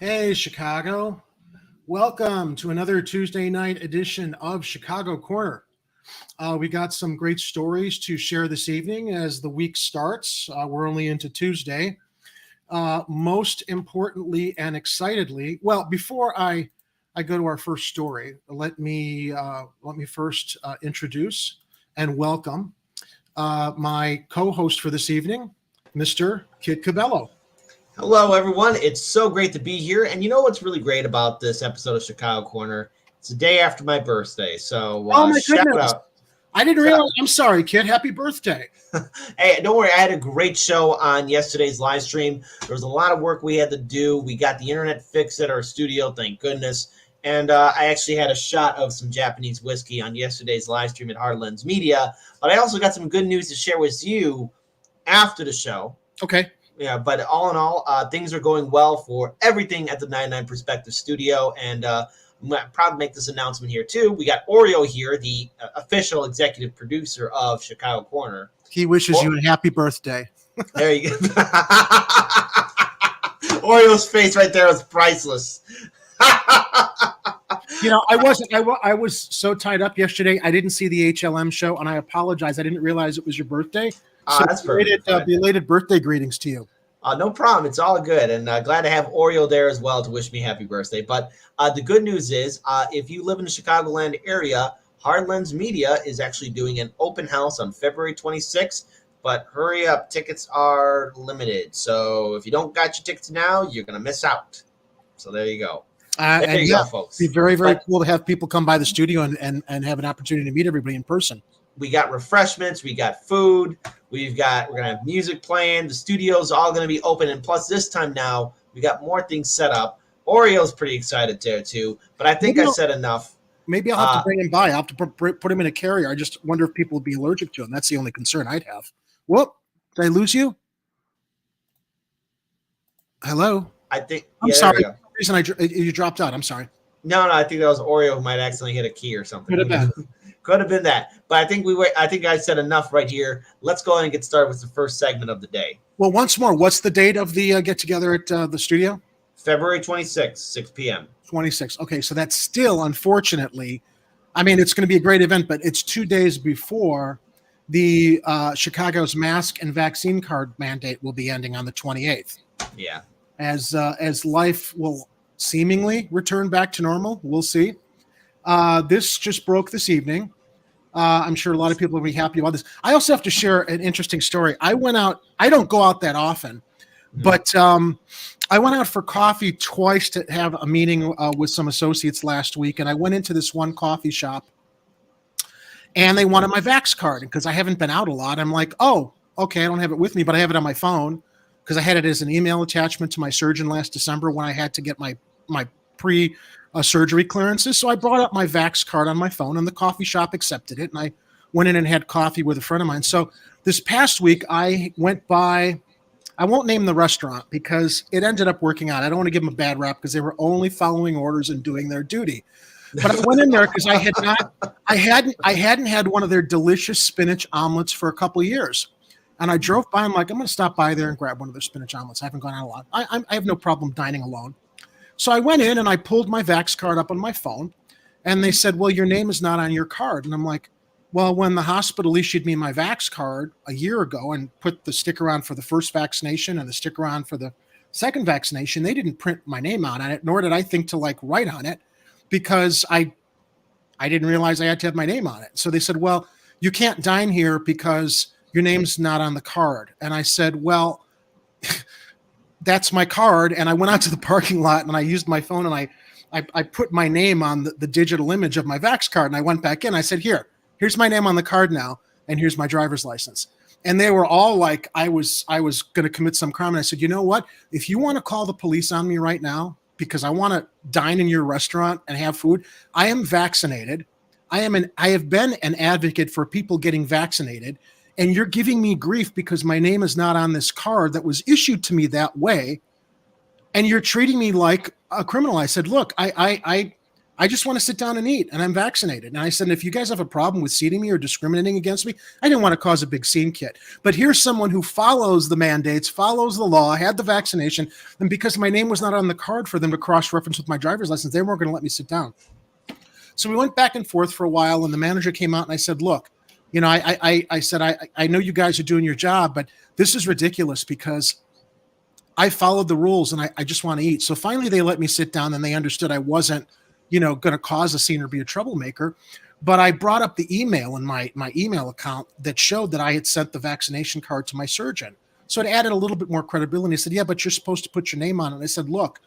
Hey, Chicago. Welcome to another Tuesday night edition of Chicago Corner. We got some great stories to share this evening as the week starts. We're only into Tuesday. Most importantly and excitedly, well, before I go to our first story, let me first introduce and welcome my co-host for this evening, Mr. Kit Cabello. Hello, everyone. It's so great to be here. And you know what's really great about this episode of Chicago Corner? It's the day after my birthday. So Oh my shout goodness. out. I didn't realize. I'm sorry, Kit. Happy birthday. Hey, don't worry. I had a great show on yesterday's live stream. There was a lot of work we had to do. We got the internet fixed at our studio, thank goodness. And I actually had a shot of some Japanese whiskey on yesterday's live stream at Hardlands Media. But I also got some good news to share with you after the show. Okay. Yeah, but all in all, things are going well for everything at the 99 Perspective Studio, and I'm proud to make this announcement here, too. We got Oreo here, the official executive producer of Chicago Corner. He wishes you a happy birthday. There you go. Oreo's face right there was priceless. You know, I was so tied up yesterday. I didn't see the HLM show, and I apologize. I didn't realize it was your birthday. So That's perfect. Belated birthday greetings to you. No problem. It's all good. And glad to have Oreo there as well to wish me happy birthday. But the good news is if you live in the Chicagoland area, Hardlands Media is actually doing an open house on February 26th. But hurry up. Tickets are limited. So if you don't got your tickets now, you're going to miss out. So there you go. There you go, folks. It'd be very, very cool to have people come by the studio and have an opportunity to meet everybody in person. We got refreshments, we got food, we're gonna have music playing. The studio's all gonna be open, and plus this time now we got more things set up. Oreo's pretty excited there too, but I think I said enough. Maybe I'll have to bring him by. I'll have to put him in a carrier. I just wonder if people would be allergic to him. That's the only concern I'd have. Whoop! Did I lose you? Hello. I think I'm sorry. For some reason you dropped out. I'm sorry. No, I think that was Oreo who might accidentally hit a key or something. Could have been. Could have been that. But I think I said enough right here. Let's go ahead and get started with the first segment of the day. Well, once more, what's the date of the get-together at the studio? February 26th, 6 p.m. 26. Okay, so that's still, unfortunately, I mean, it's going to be a great event, but it's 2 days before the Chicago's mask and vaccine card mandate will be ending on the 28th. Yeah. As life will seemingly return back to normal, we'll see. This just broke this evening. I'm sure a lot of people will be happy about this. I also have to share an interesting story. I went out. I don't go out that often, but I went out for coffee twice to have a meeting with some associates last week, and I went into this one coffee shop, and they wanted my Vax card because I haven't been out a lot. I'm like, oh, okay, I don't have it with me, but I have it on my phone because I had it as an email attachment to my surgeon last December when I had to get my pre-surgery clearances. So I brought up my Vax card on my phone, and the coffee shop accepted it, and I went in and had coffee with a friend of mine. So this past week, I went by, I won't name the restaurant because it ended up working out. I don't want to give them a bad rap because they were only following orders and doing their duty. But I went in there because I hadn't had one of their delicious spinach omelets for a couple of years. And I drove by. I'm like, I'm going to stop by there and grab one of their spinach omelets. I haven't gone out a lot. I have no problem dining alone. So I went in and I pulled my Vax card up on my phone, and they said, well, your name is not on your card. And I'm like, well, when the hospital issued me my Vax card a year ago and put the sticker on for the first vaccination and the sticker on for the second vaccination, they didn't print my name out on it, nor did I think to write on it because I didn't realize I had to have my name on it. So they said, well, you can't dine here because your name's not on the card. And I said, well, that's my card. And I went out to the parking lot and I used my phone and I put my name on the digital image of my Vax card. And I went back in. I said, here's my name on the card now. And here's my driver's license. And they were all like, I was going to commit some crime. And I said, you know what? If you want to call the police on me right now, because I want to dine in your restaurant and have food, I am vaccinated. I have been an advocate for people getting vaccinated. And you're giving me grief because my name is not on this card that was issued to me that way. And you're treating me like a criminal. I said, look, I I just want to sit down and eat, and I'm vaccinated. And I said, if you guys have a problem with seating me or discriminating against me, I didn't want to cause a big scene, Kit. But here's someone who follows the mandates, follows the law, had the vaccination, and because my name was not on the card for them to cross-reference with my driver's license, they weren't going to let me sit down. So we went back and forth for a while, and the manager came out, and I said, look, you know, I said, I know you guys are doing your job, but this is ridiculous because I followed the rules, and I just want to eat. So finally they let me sit down, and they understood I wasn't, you know, going to cause a scene or be a troublemaker. But I brought up the email in my email account that showed that I had sent the vaccination card to my surgeon. So it added a little bit more credibility. He said, yeah, but you're supposed to put your name on it. And I said, look,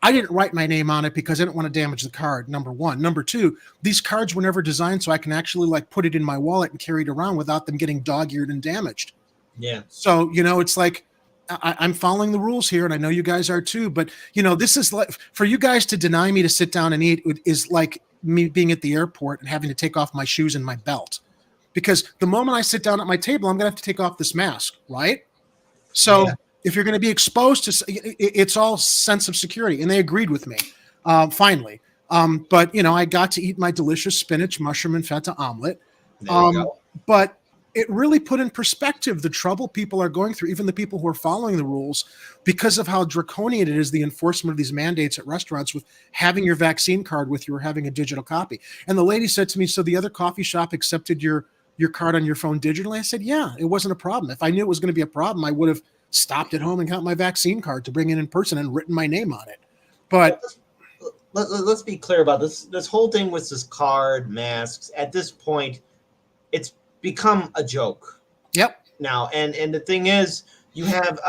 I didn't write my name on it because I didn't want to damage the card, number one. Number two, these cards were never designed so I can actually like put it in my wallet and carry it around without them getting dog-eared and damaged. Yeah. So, you know, it's like, I'm following the rules here, and I know you guys are too. But you know, this is like for you guys to deny me to sit down and eat is like me being at the airport and having to take off my shoes and my belt, because the moment I sit down at my table, I'm gonna have to take off this mask, right? So if you're going to be exposed to, it's all sense of security, and they agreed with me finally. But you know, I got to eat my delicious spinach, mushroom, and feta omelet. But it really put in perspective the trouble people are going through, even the people who are following the rules, because of how draconian it is, the enforcement of these mandates at restaurants with having your vaccine card with you or having a digital copy. And the lady said to me, so the other coffee shop accepted your card on your phone digitally? I said, yeah, it wasn't a problem. If I knew it was going to be a problem, I would have stopped at home and got my vaccine card to bring in person and written my name on it. But let's be clear about this. This whole thing with this card, masks, at this point, it's become a joke. Yep. Now, and the thing is, you have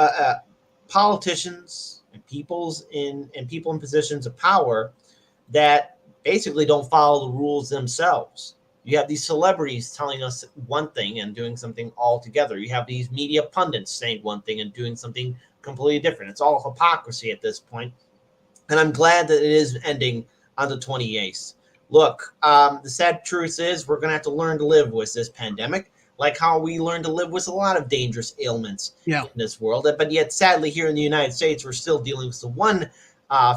politicians and people in positions of power that basically don't follow the rules themselves. You have these celebrities telling us one thing and doing something altogether. You have these media pundits saying one thing and doing something completely different. It's all hypocrisy at this point. And I'm glad that it is ending on the 28th. Look, the sad truth is we're going to have to learn to live with this pandemic, like how we learned to live with a lot of dangerous ailments in this world. But yet, sadly, here in the United States, we're still dealing with the one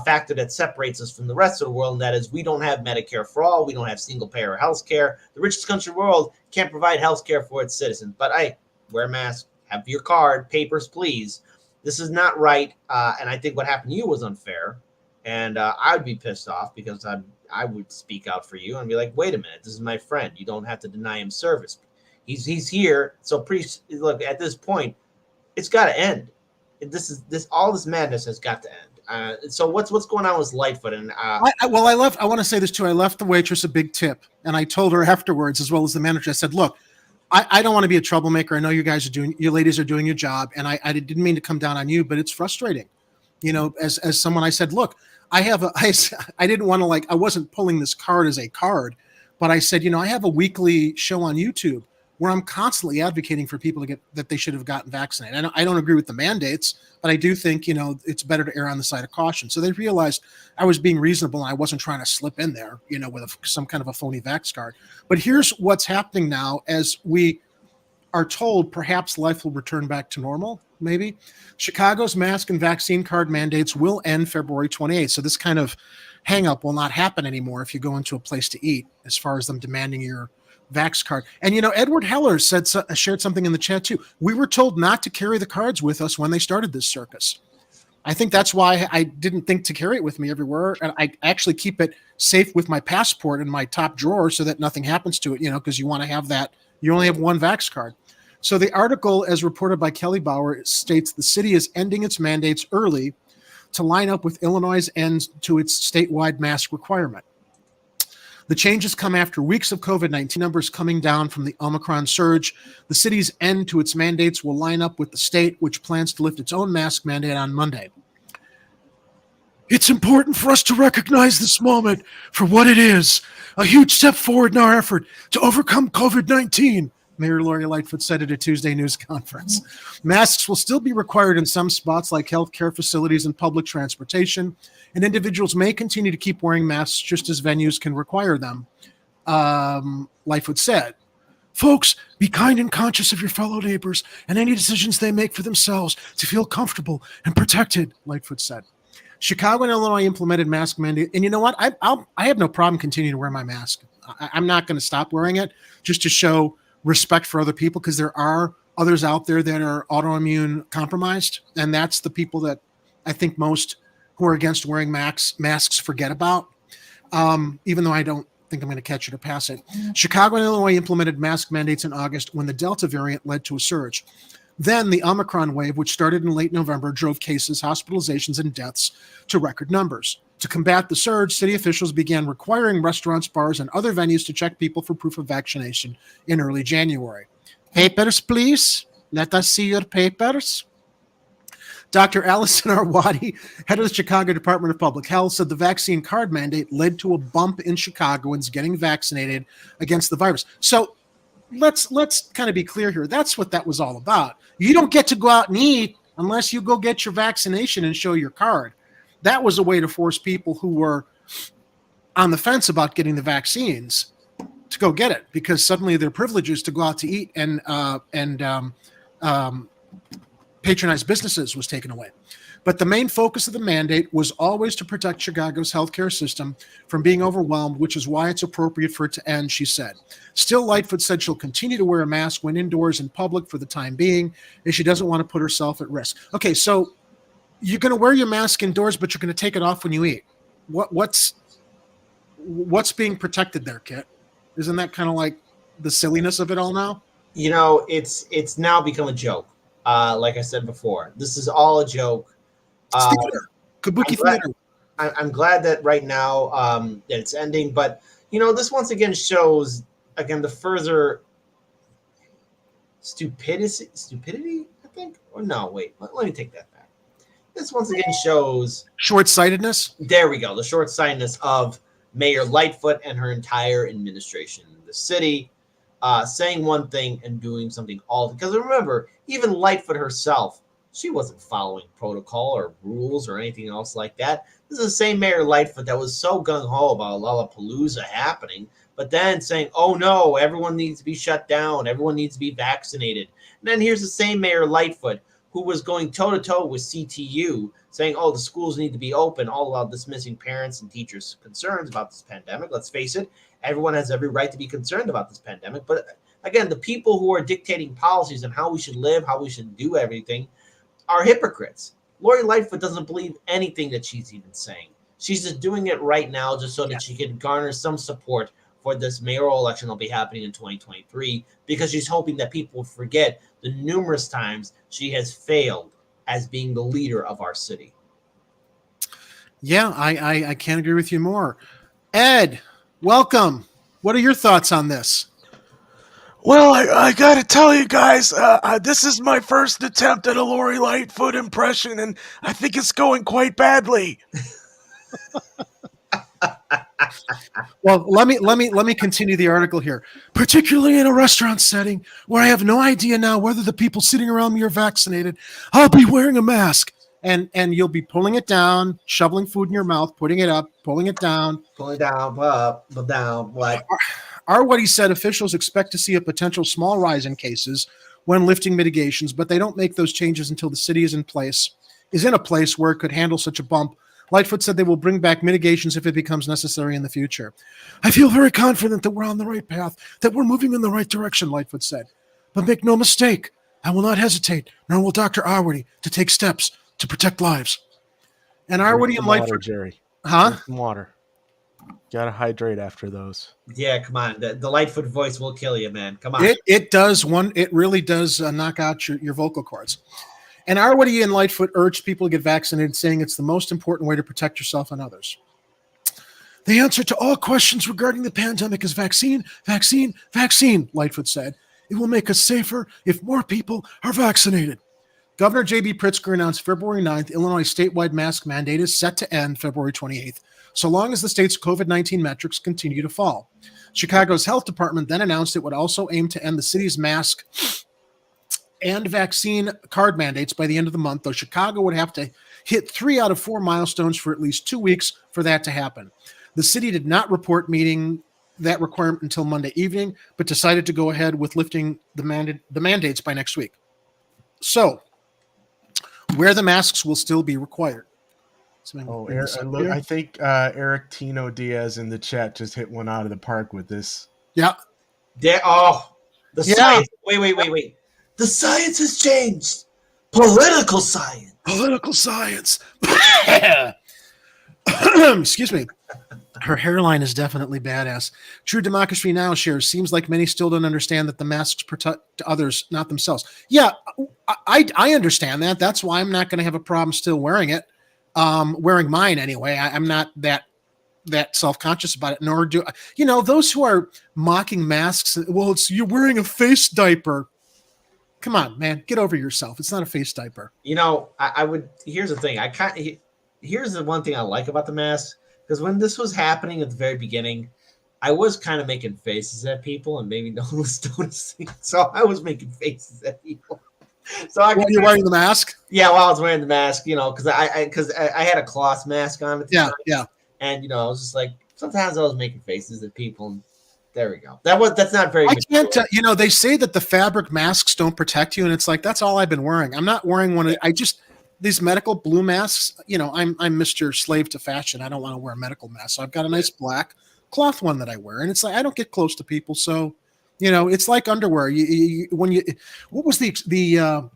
factor that separates us from the rest of the world, and that is we don't have Medicare for all. We don't have single-payer health care. The richest country in the world can't provide health care for its citizens. But hey, wear a mask, have your card, papers, please. This is not right, and I think what happened to you was unfair, and I would be pissed off because I would speak out for you and be like, wait a minute, this is my friend. You don't have to deny him service. He's here. So look, at this point, it's got to end. All this madness has got to end. So what's going on with Lightfoot? And I want to say this too. I left the waitress a big tip, and I told her afterwards, as well as the manager, I said, look, I don't want to be a troublemaker. I know you ladies are doing your job, and I didn't mean to come down on you, but it's frustrating. You know, as someone, I said, look, I didn't want to I wasn't pulling this card as a card, but I said, you know, I have a weekly show on YouTube where I'm constantly advocating for people that they should have gotten vaccinated. I don't agree with the mandates, but I do think, you know, it's better to err on the side of caution. So they realized I was being reasonable and I wasn't trying to slip in there, you know, with some kind of a phony vax card. But here's what's happening now as we are told perhaps life will return back to normal, maybe. Chicago's mask and vaccine card mandates will end February 28th. So this kind of hang up will not happen anymore if you go into a place to eat, as far as them demanding your vax card. And, you know, Edward Heller shared something in the chat too. We were told not to carry the cards with us when they started this circus. I think that's why I didn't think to carry it with me everywhere. And I actually keep it safe with my passport in my top drawer so that nothing happens to it, you know, because you want to have that. You only have one vax card. So the article, as reported by Kelly Bauer, states the city is ending its mandates early to line up with Illinois' end to its statewide mask requirement. The changes come after weeks of COVID-19 numbers coming down from the Omicron surge. The city's end to its mandates will line up with the state, which plans to lift its own mask mandate on Monday. It's important for us to recognize this moment for what it is, a huge step forward in our effort to overcome COVID-19, Mayor Lori Lightfoot said at a Tuesday news conference. Masks will still be required in some spots like healthcare facilities and public transportation, and individuals may continue to keep wearing masks just as venues can require them, Lightfoot said. Folks, be kind and conscious of your fellow neighbors and any decisions they make for themselves to feel comfortable and protected, Lightfoot said. Chicago and Illinois implemented mask mandate. And you know what? I have no problem continuing to wear my mask. I'm not going to stop wearing it just to show respect for other people, because there are others out there that are autoimmune compromised. And that's the people that I think most who are against wearing masks forget about, even though I don't think I'm going to catch it or pass it. Chicago and Illinois implemented mask mandates in August when the Delta variant led to a surge. Then the Omicron wave, which started in late November, drove cases, hospitalizations, and deaths to record numbers. To combat the surge, city officials began requiring restaurants, bars, and other venues to check people for proof of vaccination in early January. Papers, please. Let us see your papers. Dr. Allison Arwadi, head of the Chicago Department of Public Health, said the vaccine card mandate led to a bump in Chicagoans getting vaccinated against the virus. So let's kind of be clear here. That's what that was all about. You don't get to go out and eat unless you go get your vaccination and show your card. That was a way to force people who were on the fence about getting the vaccines to go get it, because suddenly their privileges to go out to eat and patronize businesses was taken away. But the main focus of the mandate was always to protect Chicago's healthcare system from being overwhelmed, which is why it's appropriate for it to end, she said. Still, Lightfoot said she'll continue to wear a mask when indoors in public for the time being, as she doesn't want to put herself at risk. Okay, so you're going to wear your mask indoors, but you're going to take it off when you eat. What's being protected there, Kit? Isn't that kind of like the silliness of it all now? You know, it's now become a joke. Like I said before, this is all a joke. Theater. Kabuki theater. I'm glad that right now that it's ending, but you know, this once again shows the further stupidity. I think, or no, wait, let me take that back. This once again shows short-sightedness. There we go. The short-sightedness of Mayor Lightfoot and her entire administration in the city, saying one thing and doing something all. Because remember, even Lightfoot herself, she wasn't following protocol or rules or anything else like that. This is the same Mayor Lightfoot that was so gung-ho about Lollapalooza happening, but then saying, oh no, everyone needs to be shut down, everyone needs to be vaccinated. And then here's the same Mayor Lightfoot who was going toe-to-toe with CTU, saying, oh, the schools need to be open, all while dismissing parents and teachers' concerns about this pandemic. Let's face it, everyone has every right to be concerned about this pandemic. But again, the people who are dictating policies and how we should live, how we should do everything, are hypocrites. Lori Lightfoot doesn't believe anything that she's even saying. She's just doing it right now just so that she can garner some support for this mayoral election that'll be happening in 2023, because she's hoping that people will forget the numerous times she has failed as being the leader of our city. Yeah, I can't agree with you more. Ed, welcome. What are your thoughts on this? Well, I got to tell you guys, this is my first attempt at a Lori Lightfoot impression, and I think it's going quite badly. Well, let me continue the article here. Particularly in a restaurant setting where I have no idea now whether the people sitting around me are vaccinated, I'll be wearing a mask, and you'll be pulling it down, shoveling food in your mouth, putting it up, pulling it down, up, down, what? Arwadi said officials expect to see a potential small rise in cases when lifting mitigations, but they don't make those changes until the city is in a place where it could handle such a bump. Lightfoot said they will bring back mitigations if it becomes necessary in the future. I feel very confident that we're on the right path, that we're moving in the right direction, Lightfoot said. But make no mistake, I will not hesitate, nor will Dr. Arwadi, to take steps to protect lives. And Arwadi and Lightfoot... Jerry. Huh? Drink some water. Gotta hydrate after those. Yeah, come on. The Lightfoot voice will kill you, man. Come on. It really does knock out your vocal cords. And Arwadi and Lightfoot urged people to get vaccinated, saying it's the most important way to protect yourself and others. The answer to all questions regarding the pandemic is vaccine, vaccine, vaccine, Lightfoot said. It will make us safer if more people are vaccinated. Governor J.B. Pritzker announced February 9th, Illinois' statewide mask mandate is set to end February 28th, so long as the state's COVID-19 metrics continue to fall. Chicago's health department then announced it would also aim to end the city's mask and vaccine card mandates by the end of the month, though Chicago would have to hit 3 out of 4 milestones for at least 2 weeks for that to happen. The city did not report meeting that requirement until Monday evening, but decided to go ahead with lifting the mandates by next week. So, where the masks will still be required. Oh, I think Eric Tino Diaz in the chat just hit one out of the park with this. Yeah. The science. Wait. The science has changed. Political science. Political science. Excuse me. Her hairline is definitely badass. True Democracy Now shares. Seems like many still don't understand that the masks protect others, not themselves. Yeah, I understand that. That's why I'm not going to have a problem still wearing it. Wearing mine anyway. I'm not that self-conscious about it, nor do those who are mocking masks. Well, you're wearing a face diaper. Come on, man, get over yourself. It's not a face diaper. I would. Here's the thing. Here's the one thing I like about the mask, because when this was happening at the very beginning, I was kind of making faces at people, and maybe no one was noticing. So I was making faces at people. So while you're wearing the mask? Yeah, while I was wearing the mask, because I had a cloth mask on at the time. Yeah. And I was just like, sometimes I was making faces at people, and there we go. That's not very. I can't. They say that the fabric masks don't protect you, and it's like that's all I've been wearing. I'm not wearing one. These medical blue masks. I'm Mr. Slave to fashion. I don't want to wear a medical mask, so I've got a nice black cloth one that I wear, and it's like I don't get close to people, so it's like underwear. What was the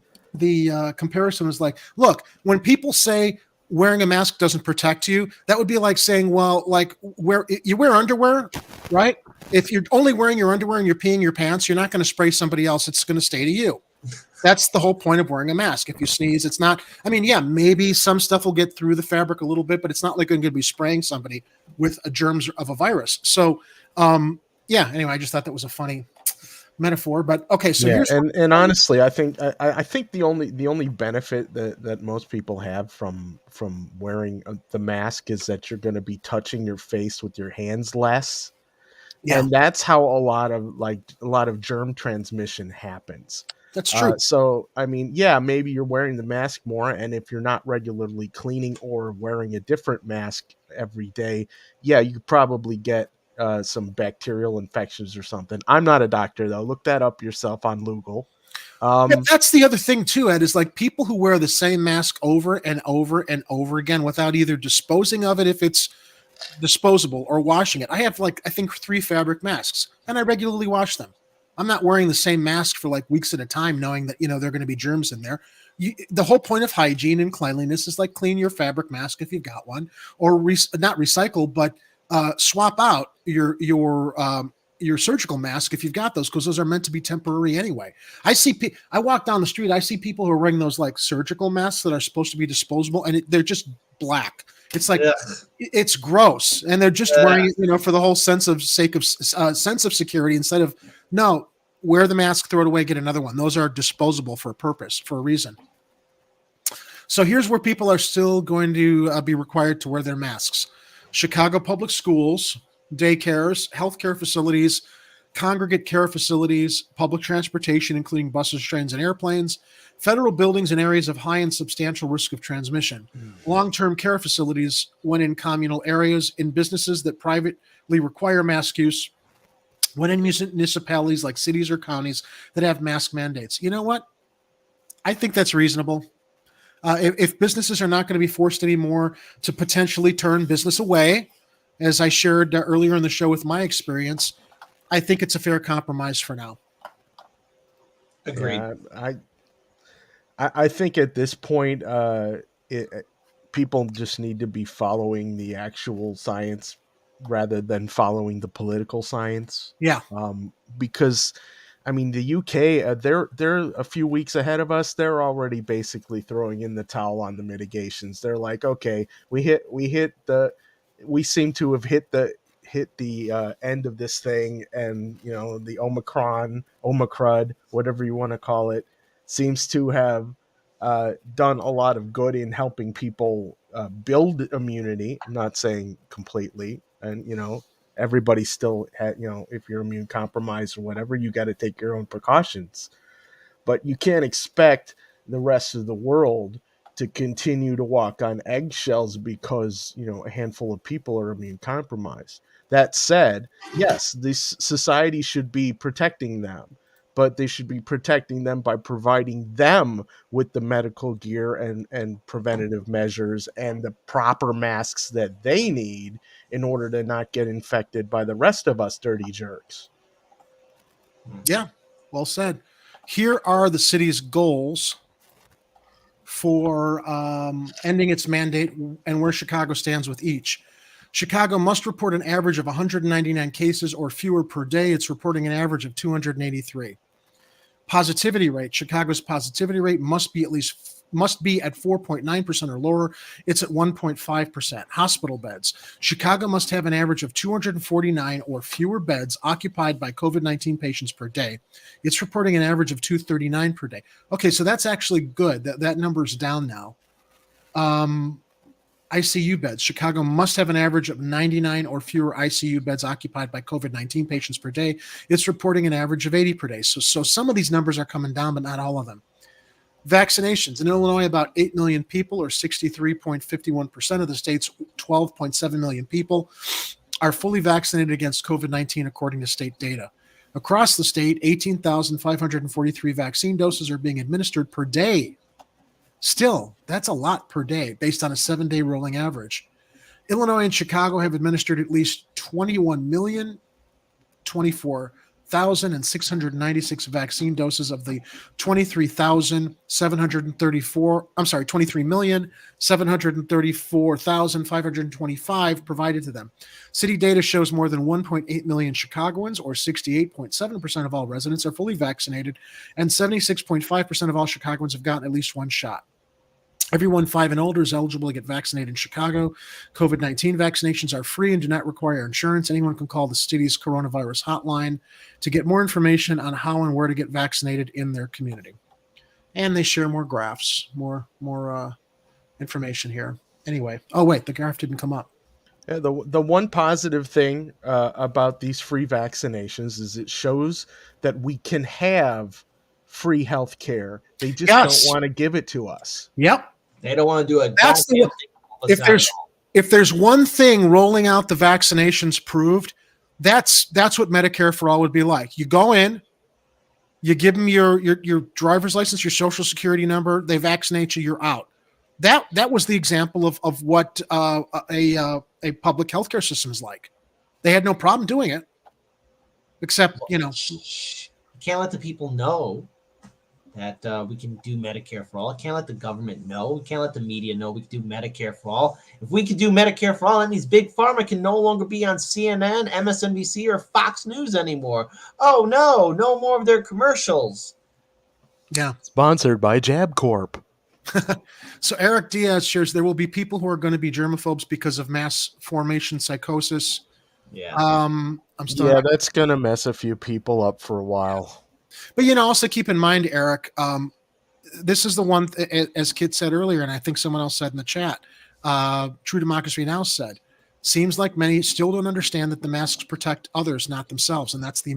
comparison was like? Look, when people say wearing a mask doesn't protect you, that would be like saying, well, like you wear underwear, right? If you're only wearing your underwear and you're peeing your pants, you're not going to spray somebody else. It's going to stay to you. That's the whole point of wearing a mask. If you sneeze, it's not, maybe some stuff will get through the fabric a little bit, but it's not like you're going to be spraying somebody with a germs of a virus. So, anyway, I just thought that was a funny metaphor, but okay. So here's and honestly, I think the only benefit that most people have from wearing the mask is that you're going to be touching your face with your hands less, and that's how a lot of germ transmission happens. That's true. So maybe you're wearing the mask more, and if you're not regularly cleaning or wearing a different mask every day, you could probably get some bacterial infections or something. I'm not a doctor though. Look that up yourself on Google. That's the other thing too, Ed, is like people who wear the same mask over and over and over again without either disposing of it if it's disposable or washing it. I have I think 3 fabric masks, and I regularly wash them. I'm not wearing the same mask for like weeks at a time, knowing that there are going to be germs in there. The whole point of hygiene and cleanliness is like clean your fabric mask if you've got one, or not recycle, but swap out your surgical mask if you've got those, because those are meant to be temporary anyway. I walk down the street, I see people who are wearing those like surgical masks that are supposed to be disposable, and they're just black. It's like it's gross, and they're just wearing it, for the whole sense of security instead of wear the mask, throw it away, get another one. Those are disposable for a purpose, for a reason. So here's where people are still going to be required to wear their masks. Chicago public schools, daycares, healthcare facilities, congregate care facilities, public transportation, including buses, trains, and airplanes, federal buildings in areas of high and substantial risk of transmission, long-term care facilities when in communal areas, in businesses that privately require mask use, when in municipalities like cities or counties that have mask mandates. You know what? I think that's reasonable. If businesses are not going to be forced anymore to potentially turn business away, as I shared earlier in the show with my experience, I think it's a fair compromise for now. Agreed. I think at this point, people just need to be following the actual science rather than following the political science. Yeah. Because the UK, they're a few weeks ahead of us. They're already basically throwing in the towel on the mitigations. They're like, okay, we seem to have hit the end of this thing, and the Omicron, whatever you want to call it, seems to have done a lot of good in helping people build immunity. I'm not saying completely, and everybody still if you're immune compromised or whatever, you got to take your own precautions, but you can't expect the rest of the world to continue to walk on eggshells because a handful of people are immune compromised. That said, yes, this society should be protecting them, but they should be protecting them by providing them with the medical gear and preventative measures and the proper masks that they need in order to not get infected by the rest of us dirty jerks. Yeah, well said. Here are the city's goals for ending its mandate and where Chicago stands with each. Chicago must report an average of 199 cases or fewer per day. It's reporting an average of 283. Positivity rate. Chicago's positivity rate must be at 4.9% or lower. It's at 1.5%. Hospital beds. Chicago must have an average of 249 or fewer beds occupied by COVID-19 patients per day. It's reporting an average of 239 per day. Okay, so that's actually good. That number's down now. ICU beds. Chicago must have an average of 99 or fewer ICU beds occupied by COVID-19 patients per day. It's reporting an average of 80 per day. So some of these numbers are coming down, but not all of them. Vaccinations. In Illinois, about 8 million people, or 63.51% of the state's 12.7 million people, are fully vaccinated against COVID-19, according to state data. Across the state, 18,543 vaccine doses are being administered per day. Still, that's a lot per day based on a 7-day rolling average. Illinois and Chicago have administered at least 21,024,696 vaccine doses of the 23,734,525 provided to them. City data shows more than 1.8 million Chicagoans, or 68.7% of all residents, are fully vaccinated, and 76.5% of all Chicagoans have gotten at least one shot. Everyone 5 and older is eligible to get vaccinated in Chicago. COVID-19 vaccinations are free and do not require insurance. Anyone can call the city's coronavirus hotline to get more information on how and where to get vaccinated in their community. And they share more graphs, more information here. Anyway, oh wait, the graph didn't come up. Yeah, the one positive thing about these free vaccinations is it shows that we can have free health care. They just don't want to give it to us. Yep. They don't want to do it. If there's one thing rolling out the vaccinations proved, that's what Medicare for All would be like. You go in, you give them your driver's license, your social security number, they vaccinate you, you're out. That was the example of what a public healthcare system is like. They had no problem doing it, except you can't let the people know that we can do Medicare for all. I can't let the government know. We can't let the media know we can do Medicare for all. If we could do Medicare for all, that means Big Pharma can no longer be on CNN, MSNBC, or Fox News anymore. Oh, no more of their commercials. Yeah. Sponsored by Jab Corp. So Eric Diaz shares there will be people who are going to be germaphobes because of mass formation psychosis. Yeah. That's going to mess a few people up for a while. But, also keep in mind, Eric, this is the one, as Kit said earlier, and I think someone else said in the chat, True Democracy Now! Said, seems like many still don't understand that the masks protect others, not themselves, and that's the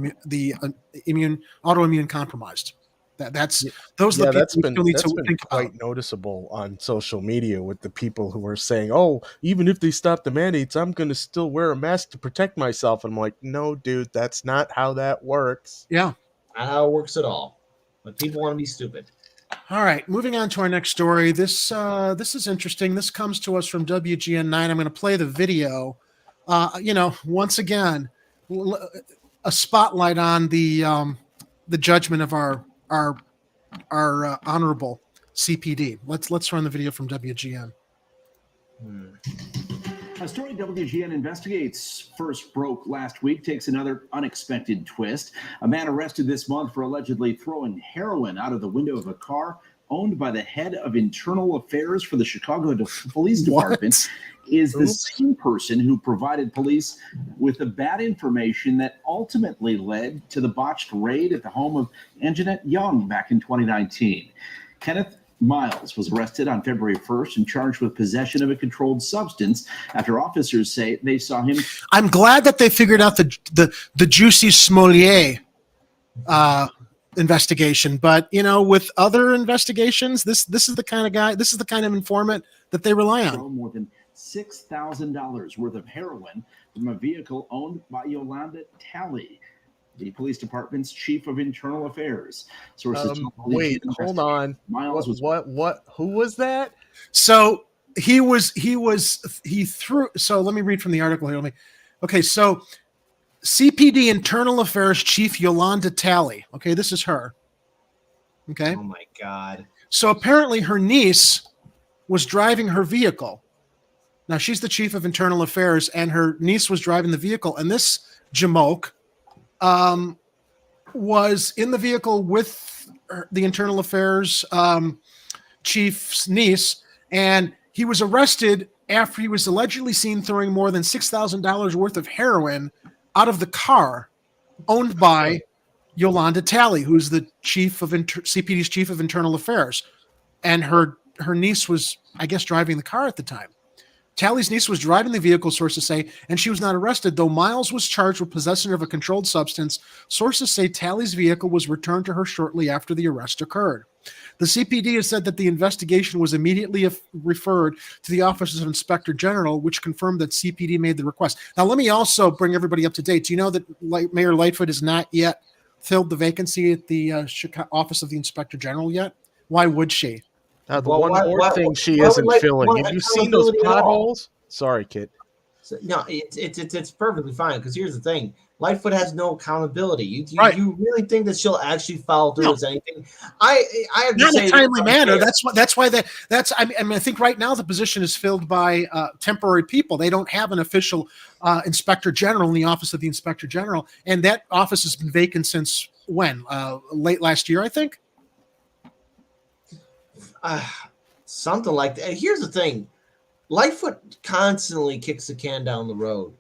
autoimmune compromised. That's the people that's we still need to think quite about. noticeable on social media with the people who are saying, "Oh, even if they stop the mandates, I'm going to still wear a mask to protect myself." I'm like, "No, dude, that's not how that works." Yeah. Not how it works at all. But people want to be stupid. All right, moving on to our next story. This is interesting. This comes to us from WGN9. I'm going to play the video. Once again, a spotlight on the judgment of our honorable CPD. Let's run the video from WGN. A story WGN investigates first broke last week takes another unexpected twist. A man arrested this month for allegedly throwing heroin out of the window of a car owned by the head of internal affairs for the Chicago Police Department is the same person who provided police with the bad information that ultimately led to the botched raid at the home of Anjanette Young back in 2019. Kenneth Miles was arrested on February 1st and charged with possession of a controlled substance after officers say they saw him. I'm glad that they figured out the Juicy Smollier investigation, but with other investigations, this is the kind of guy, this is the kind of informant that they rely on. More than $6,000 worth of heroin from a vehicle owned by Yolanda Talley. the police department's chief of internal affairs. Sources tell police Wait, hold on. Miles was What? Who was that? So he threw. So let me read from the article here. Okay, so CPD Internal Affairs Chief Yolanda Talley. Okay, this is her. Okay. Oh my God. So apparently her niece was driving her vehicle. Now she's the chief of internal affairs, and her niece was driving the vehicle. And this jamoke was in the vehicle with the internal affairs chief's niece, and he was arrested after he was allegedly seen throwing more than $6,000 worth of heroin out of the car owned by Yolanda Talley, who's the chief of CPD's chief of internal affairs. And her niece was, I guess, driving the car at the time. Talley's niece was driving the vehicle, sources say, and she was not arrested, though Miles was charged with possession of a controlled substance. Sources say Talley's vehicle was returned to her shortly after the arrest occurred. The CPD has said that the investigation was immediately referred to the Office of Inspector General, which confirmed that CPD made the request. Now, let me also bring everybody up to date. Do you know that Mayor Lightfoot has not yet filled the vacancy at the Office of the Inspector General yet? Why would she? The one thing she isn't filling. Have you seen those potholes? Sorry, Kit. So, no, it's perfectly fine, because here's the thing: Lightfoot has no accountability. You really think that she'll actually follow through with anything? I have to not say in a timely manner. I think right now the position is filled by temporary people. They don't have an official inspector general in the Office of the Inspector General, and that office has been vacant since when? Late last year, I think. Something like that. Here's the thing: Lightfoot constantly kicks the can down the road.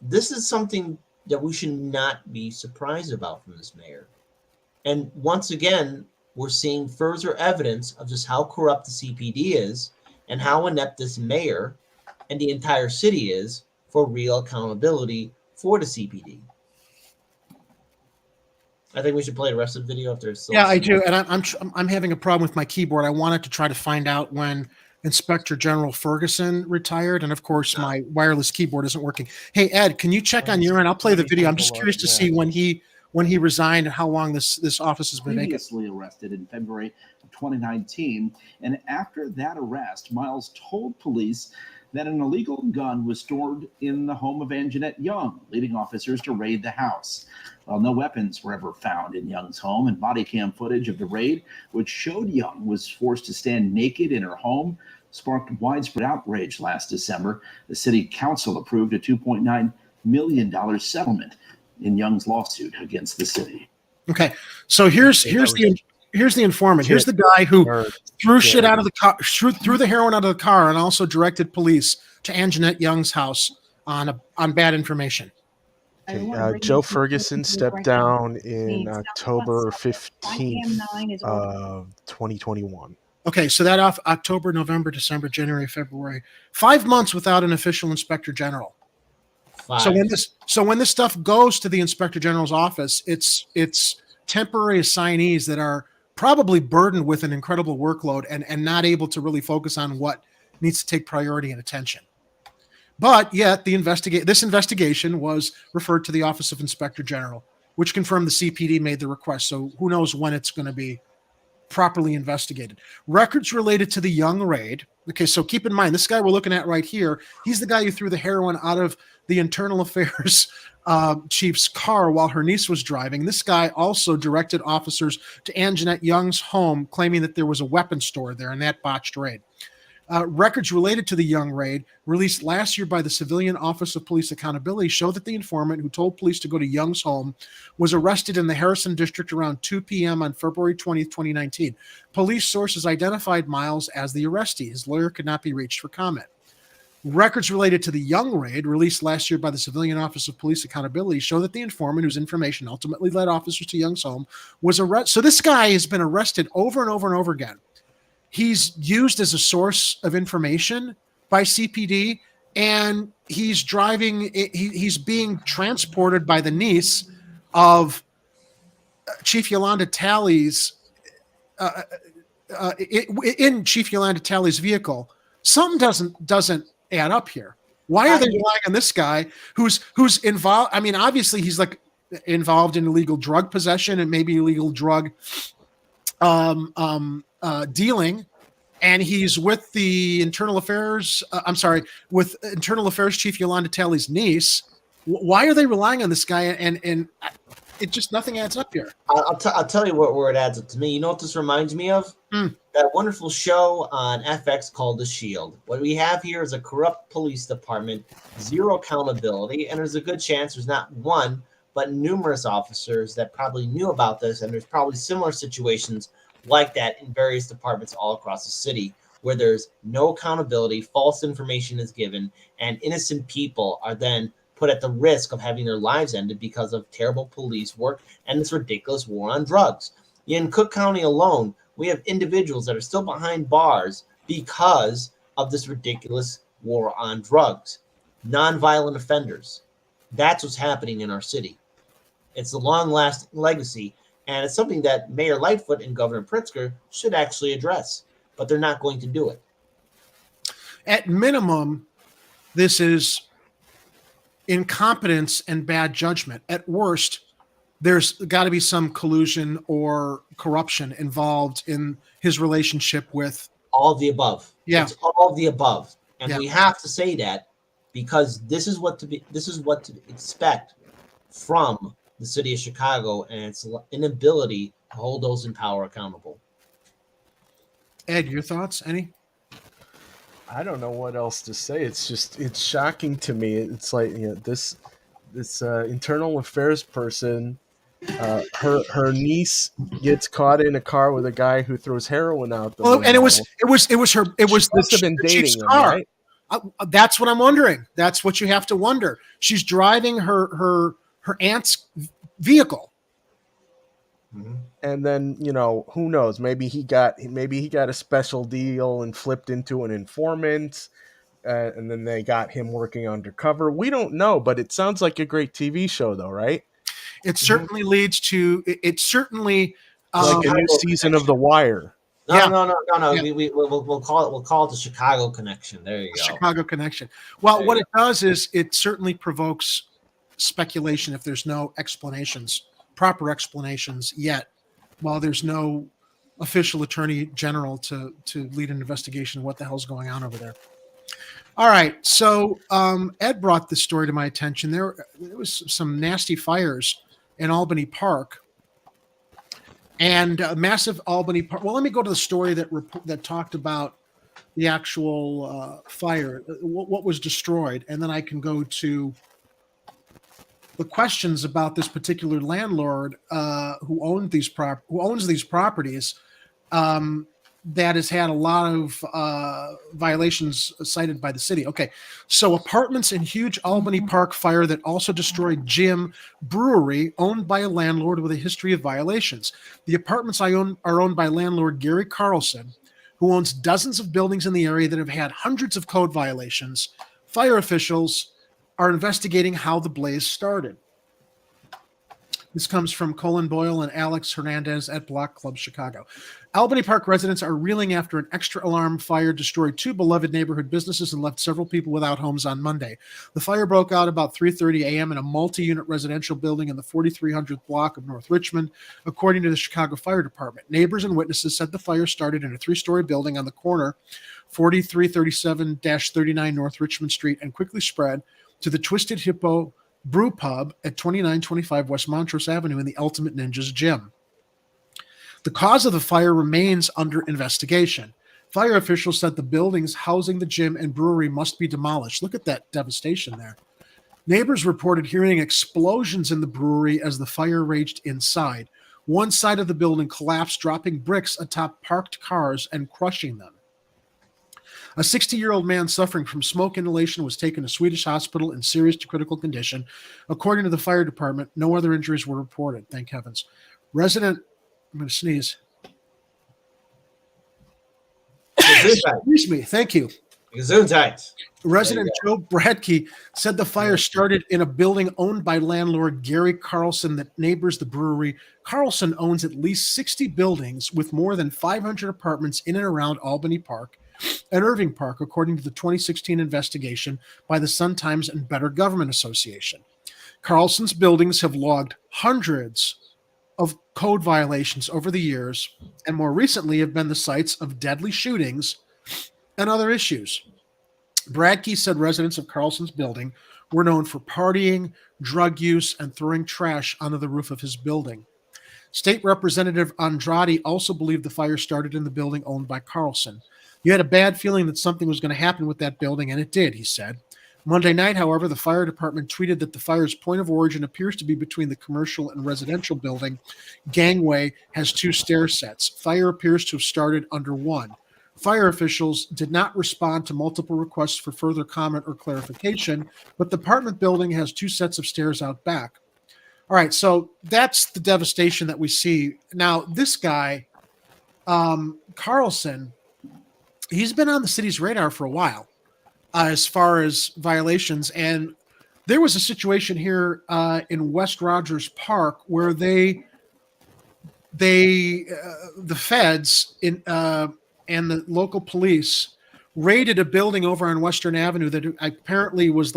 This is something that we should not be surprised about from this mayor. And once again, we're seeing further evidence of just how corrupt the CPD is and how inept this mayor and the entire city is for real accountability for the CPD. I think we should play the rest of the video if there's still. Yeah, I do, and I'm having a problem with my keyboard. I wanted to try to find out when Inspector General Ferguson retired, and of course my wireless keyboard isn't working. Hey Ed, can you check on your end? I'll play the video. I'm just curious to see when he resigned and how long this office has been vacant. Previously arrested in February of 2019, and after that arrest, Miles told police that an illegal gun was stored in the home of Anjanette Young, leading officers to raid the house. Well, no weapons were ever found in Young's home, and body cam footage of the raid, which showed Young was forced to stand naked in her home, sparked widespread outrage last December. The city council approved a $2.9 million settlement in Young's lawsuit against the city. Okay, so here's the informant. Here's the guy who threw shit out of the car, threw the heroin out of the car, and also directed police to Anjanette Young's house on bad information. Joe Ferguson stepped down in October 15th, 2021. Okay, so that off October, November, December, January, February, 5 months without an official inspector general. So when this stuff goes to the inspector general's office, it's temporary assignees that are probably burdened with an incredible workload and not able to really focus on what needs to take priority and attention. But yet this investigation was referred to the Office of Inspector General, which confirmed the CPD made the request. So who knows when it's going to be properly investigated. Records related to the Young raid. Okay, so keep in mind, this guy we're looking at right here, he's the guy who threw the heroin out of the internal affairs chief's car while her niece was driving. This guy also directed officers to Anjanette Young's home, claiming that there was a weapon stored there in that botched raid. Records related to the Young raid, released last year by the Civilian Office of Police Accountability, show that the informant who told police to go to Young's home was arrested in the Harrison district around 2 p.m. on February 20th, 2019. Police sources identified Miles as the arrestee. His lawyer could not be reached for comment. Records related to the Young raid, released last year by the Civilian Office of Police Accountability, show that the informant, whose information ultimately led officers to Young's home, was arrested. So this guy has been arrested over and over and over again. He's used as a source of information by CPD, and he's being transported by the niece of Chief Yolanda Talley's in Chief Yolanda Talley's vehicle. Something doesn't add up here. Why are they relying on this guy who's involved? I mean, obviously he's like involved in illegal drug possession and maybe illegal drug dealing. And he's with the Internal Affairs. With Internal Affairs Chief Yolanda Talley's niece. Why are they relying on this guy? And it just nothing adds up here. I'll tell you where it adds up to me. You know what this reminds me of? That wonderful show on FX called The Shield. What we have here is a corrupt police department, zero accountability, and there's a good chance there's not one, but numerous officers that probably knew about this, and there's probably similar situations like that in various departments all across the city where there's no accountability, false information is given, and innocent people are then put at the risk of having their lives ended because of terrible police work and this ridiculous war on drugs. In Cook County alone, we have individuals that are still behind bars because of this ridiculous war on drugs. Nonviolent offenders. That's what's happening in our city. It's a long-lasting legacy, and it's something that Mayor Lightfoot and Governor Pritzker should actually address, but they're not going to do it. At minimum, this is incompetence and bad judgment. At worst, there's got to be some collusion or corruption involved in his relationship with all of the above. Yeah, it's all of the above, and yeah. We have to say that because this is what to expect from the city of Chicago and its inability to hold those in power accountable. Ed, your thoughts? Any? I don't know what else to say. It's shocking to me. It's like, this internal affairs person, her niece gets caught in a car with a guy who throws heroin out the window. And it was must have been dating him, right? That's what I'm wondering. That's what you have to wonder. She's driving her aunt's vehicle. Mm-hmm. And then, who knows? Maybe he got a special deal and flipped into an informant, and then they got him working undercover. We don't know, but it sounds like a great TV show, though, right? It certainly leads to it. Certainly like a new season of The Wire. No. Yeah. We'll call it the Chicago Connection. There you go. Chicago Connection. Well, what it does is it certainly provokes speculation if there's no proper explanations yet, while there's no official attorney general to lead an investigation of what the hell's going on over there. All right, so Ed brought this story to my attention. There was some nasty fires in Albany Park, and massive Albany Park. Well, let me go to the story that talked about the actual fire, what was destroyed, and then I can go to the questions about this particular landlord who owns these properties that has had a lot of violations cited by the city. Okay, so apartments in huge Albany Park fire that also destroyed gym brewery owned by a landlord with a history of violations. The apartments are owned by landlord Gary Carlson, who owns dozens of buildings in the area that have had hundreds of code violations. Fire officials are investigating how the blaze started. This comes from Colin Boyle and Alex Hernandez at Block Club Chicago. Albany Park residents are reeling after an extra alarm fire destroyed two beloved neighborhood businesses and left several people without homes on Monday. The fire broke out about 3:30 a.m. in a multi-unit residential building in the 4300th block of North Richmond, according to the Chicago Fire Department. Neighbors and witnesses said the fire started in a three-story building on the corner 4337-39 North Richmond Street and quickly spread to the Twisted Hippo Brew Pub at 2925 West Montrose Avenue in the Ultimate Ninjas Gym. The cause of the fire remains under investigation. Fire officials said the buildings housing the gym and brewery must be demolished. Look at that devastation there. Neighbors reported hearing explosions in the brewery as the fire raged inside. One side of the building collapsed, dropping bricks atop parked cars and crushing them. A 60-year-old man suffering from smoke inhalation was taken to Swedish hospital in serious to critical condition. According to the fire department, no other injuries were reported. Thank heavens. I'm going to sneeze. Excuse me. Thank you. Resident Joe Bradkey said the fire started in a building owned by landlord Gary Carlson that neighbors the brewery. Carlson owns at least 60 buildings with more than 500 apartments in and around Albany Park and Irving Park, according to the 2016 investigation by the Sun-Times and Better Government Association. Carlson's buildings have logged hundreds of code violations over the years, and more recently have been the sites of deadly shootings and other issues. Bradkey said residents of Carlson's building were known for partying, drug use, and throwing trash onto the roof of his building. State Representative Andrade also believed the fire started in the building owned by Carlson. You had a bad feeling that something was going to happen with that building, and it did, he said. Monday night, however, the fire department tweeted that the fire's point of origin appears to be between the commercial and residential building. Gangway has 2 stair sets. Fire appears to have started under one. Fire officials did not respond to multiple requests for further comment or clarification, but the apartment building has 2 sets of stairs out back. All right, so that's the devastation that we see. Now, this guy, Carlson, he's been on the city's radar for a while as far as violations. And there was a situation here in West Rogers Park where the feds and the local police raided a building over on Western Avenue that apparently was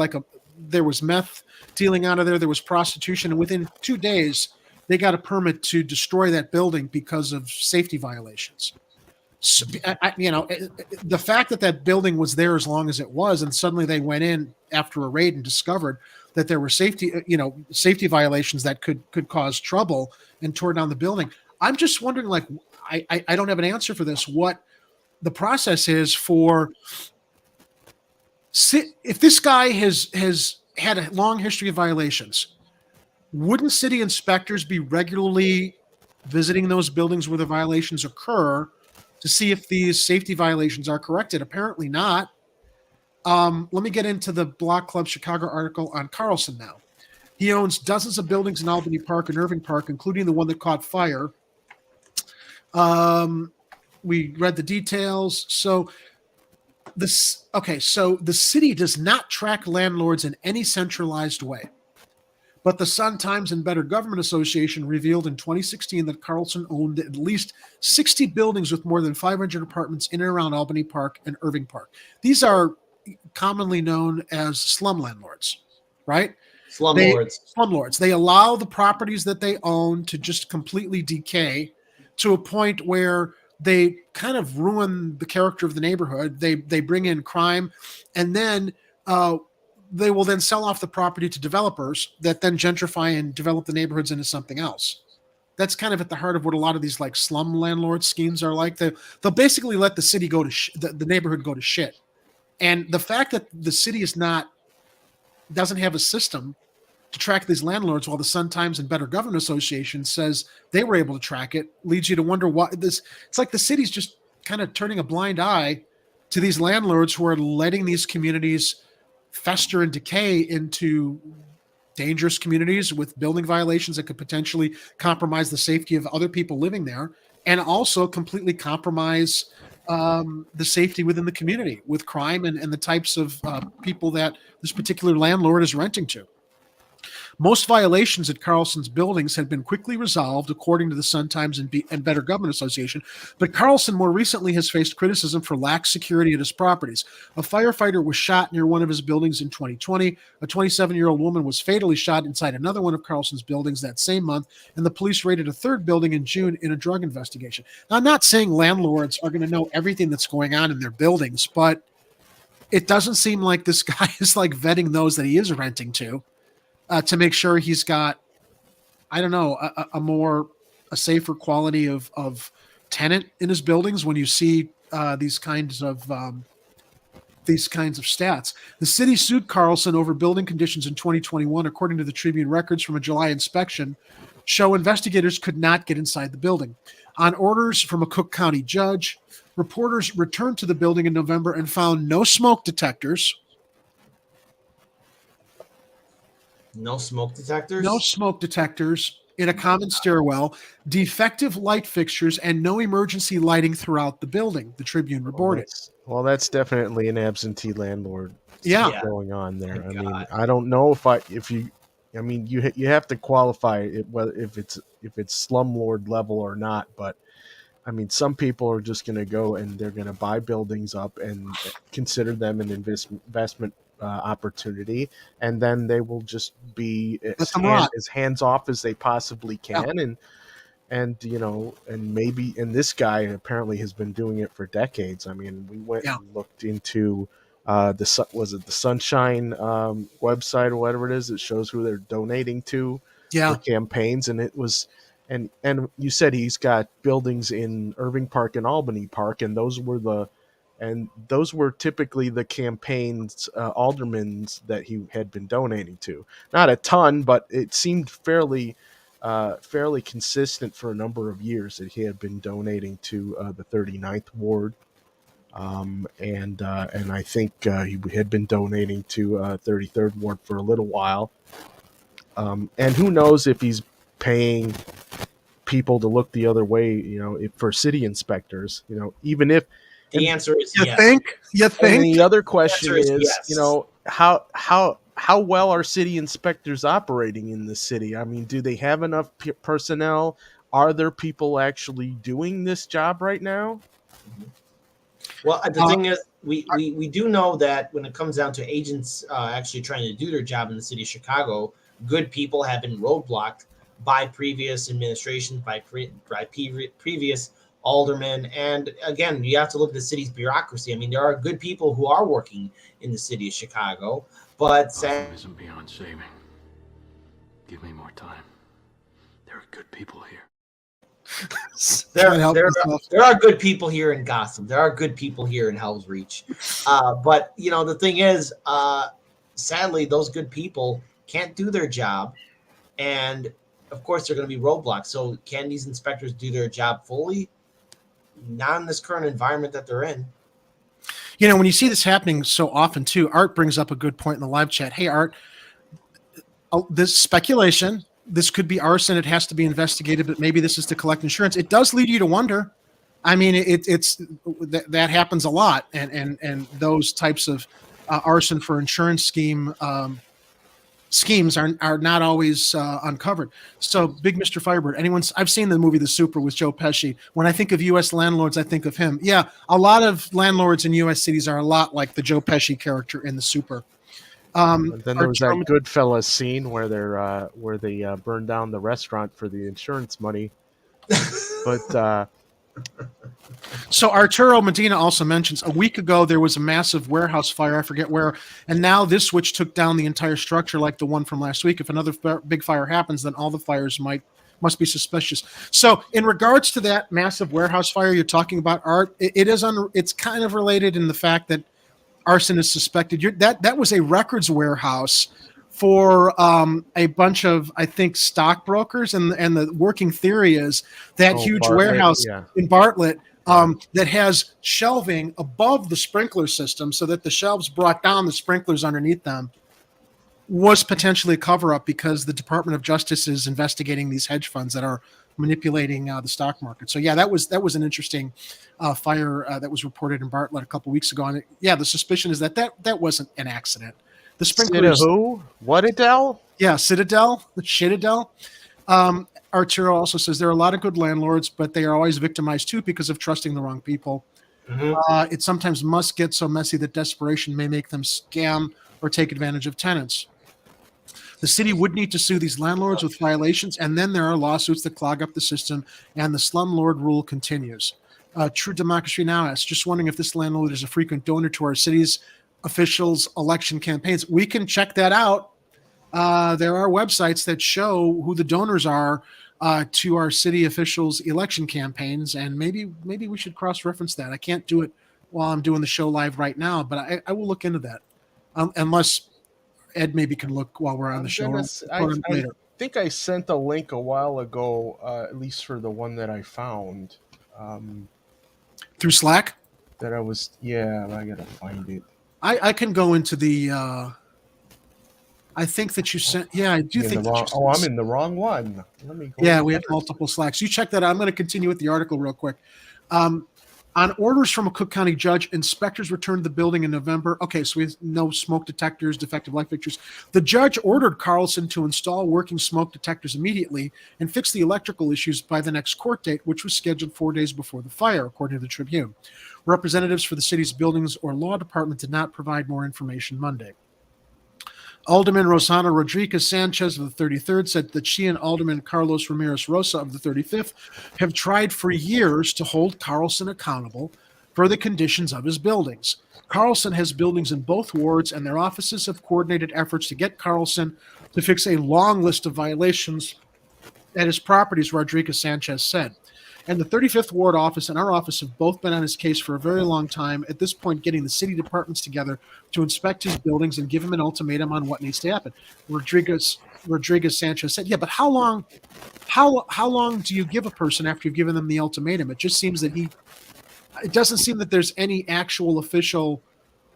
there was meth dealing out of there. There was prostitution. And within 2 days, they got a permit to destroy that building because of safety violations. So, the fact that building was there as long as it was, and suddenly they went in after a raid and discovered that there were safety violations that could cause trouble and tore down the building. I'm just wondering, I don't have an answer for this. What the process is for if this guy has had a long history of violations, wouldn't city inspectors be regularly visiting those buildings where the violations occur to see if these safety violations are corrected? Apparently not. Let me get into the Block Club Chicago article on Carlson now. He owns dozens of buildings in Albany Park and Irving Park, including the one that caught fire. We read the details. So the city does not track landlords in any centralized way. But the Sun-Times and Better Government Association revealed in 2016 that Carlson owned at least 60 buildings with more than 500 apartments in and around Albany Park and Irving Park. These are commonly known as slum landlords, right? Slumlords. They allow the properties that they own to just completely decay to a point where they kind of ruin the character of the neighborhood. They bring in crime, and then they will then sell off the property to developers that then gentrify and develop the neighborhoods into something else. That's kind of at the heart of what a lot of these slum landlord schemes are like. They'll basically let the city go to the neighborhood go to shit. And the fact that the city doesn't have a system to track these landlords, while the Sun-Times and Better Government Association says they were able to track it, leads you to wonder why it's like the city's just kind of turning a blind eye to these landlords who are letting these communities fester and decay into dangerous communities with building violations that could potentially compromise the safety of other people living there, and also completely compromise the safety within the community with crime and the types of people that this particular landlord is renting to. Most violations at Carlson's buildings had been quickly resolved, according to the Sun-Times and Better Government Association, but Carlson more recently has faced criticism for lax security at his properties. A firefighter was shot near one of his buildings in 2020. A 27-year-old woman was fatally shot inside another one of Carlson's buildings that same month, and the police raided a third building in June in a drug investigation. Now, I'm not saying landlords are going to know everything that's going on in their buildings, but it doesn't seem like this guy is vetting those that he is renting to make sure he's got, I don't know, a safer quality of tenant in his buildings. When you see these kinds of stats, the city sued Carlson over building conditions in 2021, according to the Tribune records from a July inspection show investigators could not get inside the building. On orders from a Cook County judge, reporters returned to the building in November and found no smoke detectors. No smoke detectors? No smoke detectors in a common stairwell, defective light fixtures, and no emergency lighting throughout the building, the Tribune reported. Well, that's definitely an absentee landlord going on there. Thank I mean, God. I don't know you have to qualify it, whether if it's slumlord level or not, but I mean, some people are just going to go and they're going to buy buildings up and consider them an investment opportunity, and then they will just be as hands off as they possibly can. And and this guy apparently has been doing it for decades. I mean, we went and looked into the Sunshine website or whatever it is that shows who they're donating to for campaigns, and it was and you said he's got buildings in Irving Park and Albany Park, and those were typically the campaigns aldermans that he had been donating to. Not a ton, but it seemed fairly consistent for a number of years that he had been donating to the 39th Ward. And I think he had been donating to 33rd Ward for a little while. And who knows if he's paying people to look the other way, for city inspectors, even if the answer is you yes. You think? And the other question is yes. How well are city inspectors operating in the city? I mean, do they have enough personnel? Are there people actually doing this job right now? Well, the thing is, we do know that when it comes down to agents actually trying to do their job in the city of Chicago, good people have been roadblocked by previous administrations, by previous aldermen. And again, you have to look at the city's bureaucracy. I mean, there are good people who are working in the city of Chicago, but isn't beyond saving. Give me more time. There are good people here. There are good people here in Gotham. There are good people here in Hell's Reach. But the thing is, sadly, those good people can't do their job, and of course they're going to be roadblocks. So can these inspectors do their job fully? Not in this current environment that they're in. When you see this happening so often too, Art brings up a good point in the live chat. Hey, Art, this speculation, this could be arson. It has to be investigated, but maybe this is to collect insurance. It does lead you to wonder. I mean, that happens a lot, and those types of arson for insurance schemes are not always uncovered. So, Big Mr. Firebird, I've seen the movie The Super with Joe Pesci. When I think of U.S. landlords, I think of him. Yeah, a lot of landlords in U.S. cities are a lot like the Joe Pesci character in The Super. And then there was that Goodfellas scene where they burned down the restaurant for the insurance money. But so Arturo Medina also mentions a week ago there was a massive warehouse fire, I forget where, and now this switch took down the entire structure like the one from last week. If another big fire happens, then all the fires must be suspicious. So in regards to that massive warehouse fire you're talking about, Art, it's kind of related in the fact that arson is suspected. That was a records warehouse for a bunch of, I think, stockbrokers, and the working theory is that huge Bartlett, warehouse in Bartlett that has shelving above the sprinkler system, so that the shelves brought down the sprinklers underneath them, was potentially a cover-up because the Department of Justice is investigating these hedge funds that are manipulating the stock market. So that was an interesting fire that was reported in Bartlett a couple weeks ago. And the suspicion is that wasn't an accident. The sprinklers. Who? What Adele? Yeah, Citadel, the Citadel. Arturo also says there are a lot of good landlords, but they are always victimized too because of trusting the wrong people. Mm-hmm. It sometimes must get so messy that desperation may make them scam or take advantage of tenants. The city would need to sue these landlords with violations, and then there are lawsuits that clog up the system, and the slumlord rule continues. True Democracy Now! Asks, just wondering if this landlord is a frequent donor to our city's officials' election campaigns. We can check that out. There are websites that show who the donors are to our city officials' election campaigns, and maybe we should cross-reference that. I can't do it while I'm doing the show live right now, but I will look into that. Unless Ed maybe can look while we're on the show. I think I sent a link a while ago, at least for the one that I found. Through Slack? I gotta find it. I can go into the. I think that you sent. Yeah, I do think. I'm in the wrong one. Let me go. Yeah, we have multiple Slacks. You check that out. I'm going to continue with the article real quick. On orders from a Cook County judge, inspectors returned the building in November. Okay, so we have no smoke detectors, defective light fixtures. The judge ordered Carlson to install working smoke detectors immediately and fix the electrical issues by the next court date, which was scheduled 4 days before the fire, according to the Tribune. Representatives for the city's buildings or law department did not provide more information Monday. Alderman Rosana Rodriguez Sanchez of the 33rd said that she and Alderman Carlos Ramirez Rosa of the 35th have tried for years to hold Carlson accountable for the conditions of his buildings. Carlson has buildings in both wards, and their offices have coordinated efforts to get Carlson to fix a long list of violations at his properties, Rodriguez Sanchez said. And the 35th Ward office and our office have both been on his case for a very long time, at this point getting the city departments together to inspect his buildings and give him an ultimatum on what needs to happen. Rodriguez Sanchez said, yeah, but how long do you give a person after you've given them the ultimatum? It just seems that it doesn't seem that there's any actual official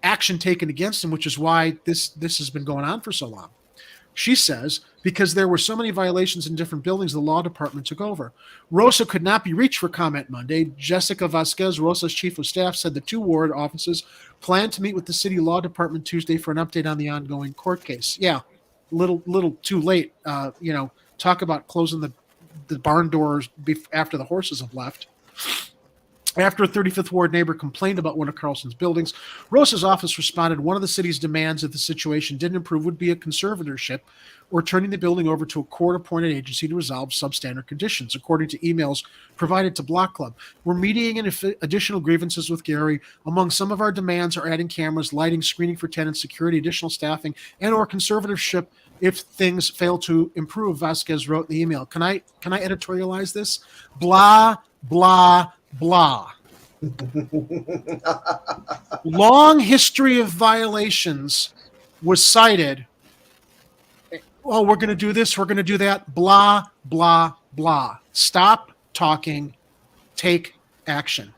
action taken against him, which is why this has been going on for so long. She says, because there were so many violations in different buildings, the law department took over. Rosa could not be reached for comment Monday. Jessica Vasquez, Rosa's chief of staff, said the 2 ward offices plan to meet with the city law department Tuesday for an update on the ongoing court case. Yeah, little too late. Talk about closing the barn doors after the horses have left. After a 35th Ward neighbor complained about one of Carlson's buildings, Rosa's office responded one of the city's demands if the situation didn't improve would be a conservatorship or turning the building over to a court-appointed agency to resolve substandard conditions, according to emails provided to Block Club. We're mediating additional grievances with Gary. Among some of our demands are adding cameras, lighting, screening for tenants, security, additional staffing, and or conservatorship if things fail to improve, Vasquez wrote in the email. Can I editorialize this? Blah, blah, blah. Long history of violations was cited. Oh, we're going to do this, we're going to do that. Blah, blah, blah. Stop talking. Take action.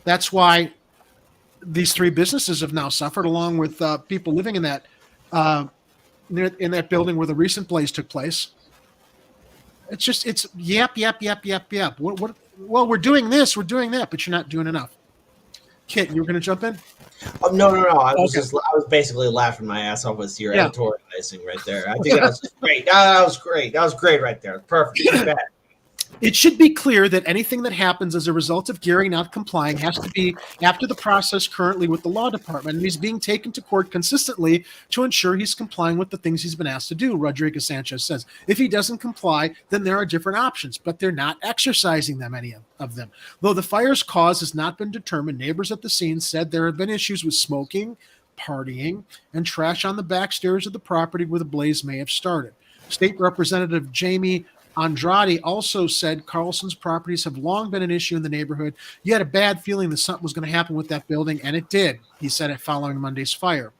That's why these 3 businesses have now suffered, along with people living in that building where the recent blaze took place. It's yap. Well, we're doing this, we're doing that, but you're not doing enough. Kit, you were going to jump in? Oh, no. I was basically laughing my ass off with your editorializing right there. I think that was just great. That was great. That was great right there. Perfect. It should be clear that anything that happens as a result of Gary not complying has to be after the process currently with the law department, and he's being taken to court consistently to ensure he's complying with the things he's been asked to do, Rodriguez Sanchez says. If he doesn't comply, then there are different options, but they're not exercising them, any of them. Though the fire's cause has not been determined, neighbors at the scene said there have been issues with smoking, partying, and trash on the back stairs of the property where the blaze may have started. State Representative Jamie Andrade also said Carlson's properties have long been an issue in the neighborhood. You had a bad feeling that something was going to happen with that building, and it did. He said it following Monday's fire.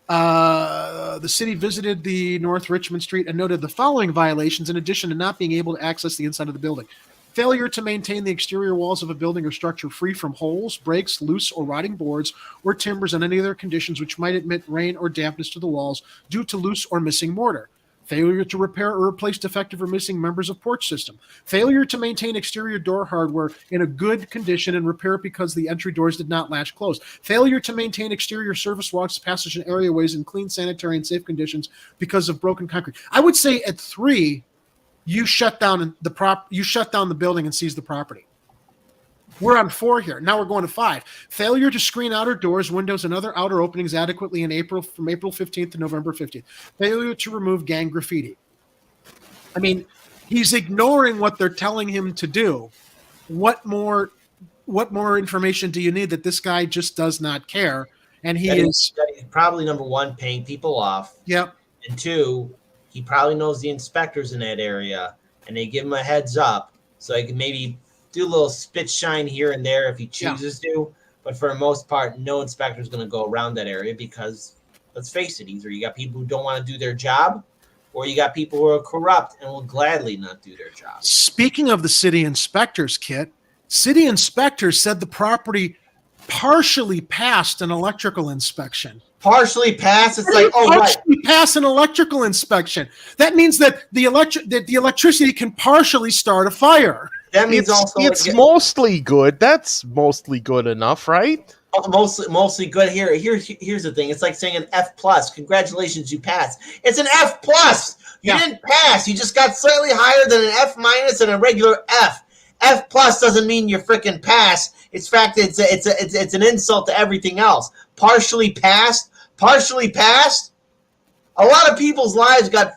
The city visited the North Richmond Street and noted the following violations in addition to not being able to access the inside of the building. Failure to maintain the exterior walls of a building or structure free from holes, breaks, loose or rotting boards, or timbers and any other conditions which might admit rain or dampness to the walls due to loose or missing mortar. Failure to repair or replace defective or missing members of porch system. Failure to maintain exterior door hardware in a good condition and repair it because the entry doors did not latch closed. Failure to maintain exterior service walks, passage, and areaways in clean, sanitary, and safe conditions because of broken concrete. I would say at 3, you shut down the building and seize the property. We're on 4 here. Now we're going to 5. Failure to screen outer doors, windows, and other outer openings adequately from April 15th to November 15th. Failure to remove gang graffiti. I mean, he's ignoring what they're telling him to do. What more information do you need that this guy just does not care? And he's probably, number 1, paying people off. Yep. And 2, he probably knows the inspectors in that area, and they give him a heads up so he can maybe do a little spit shine here and there if he chooses to. But for the most part, no inspector is going to go around that area because, let's face it, either you got people who don't want to do their job or you got people who are corrupt and will gladly not do their job. Speaking of the city inspectors, Kit, city inspectors said the property partially passed an electrical inspection. Partially passed? It's pass an electrical inspection. That means that the electricity can partially start a fire. That means it's mostly good. That's mostly good enough, right? Mostly good. Here's the thing. It's like saying an F+. Congratulations, you passed. It's an F+. You didn't pass. You just got slightly higher than an F- and a regular F. F+ doesn't mean you freaking pass. It's an insult to everything else. Partially passed. A lot of people's lives got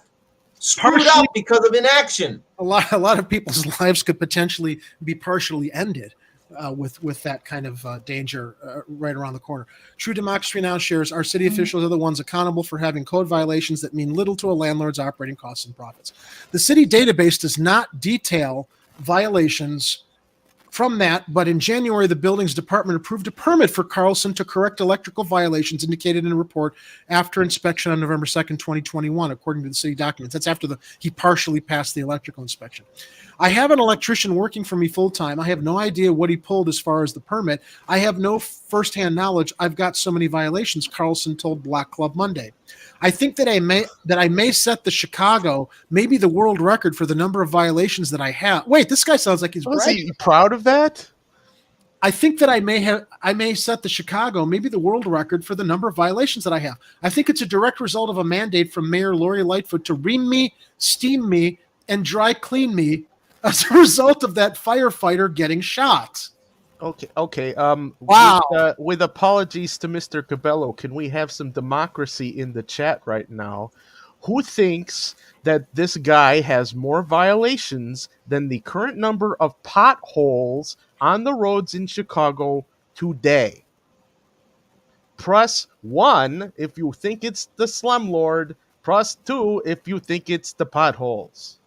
screwed Partially- up because of inaction. A lot of people's lives could potentially be partially ended with that kind of danger right around the corner. True Democracy Now! Shares our city officials are the ones accountable for having code violations that mean little to a landlord's operating costs and profits. The city database does not detail violations from that, but in January, the buildings department approved a permit for Carlson to correct electrical violations indicated in a report after inspection on November 2nd, 2021, according to the city documents. That's after he partially passed the electrical inspection. I have an electrician working for me full-time. I have no idea what he pulled as far as the permit. I have no firsthand knowledge. I've got so many violations, Carlson told Black Club Monday. I think that I may set the Chicago, maybe the world record for the number of violations that I have. Wait, this guy sounds like he's Was bragging. he proud of that? I think that I may set the Chicago, maybe the world record for the number of violations that I have. I think it's a direct result of a mandate from Mayor Lori Lightfoot to ream me, steam me, and dry clean me as a result of that firefighter getting shot. Okay. Wow. With apologies to Mr. Cabello, can we have some democracy in the chat right now? Who thinks that this guy has more violations than the current number of potholes on the roads in Chicago today? Press 1 if you think it's the slumlord. Press 2 if you think it's the potholes.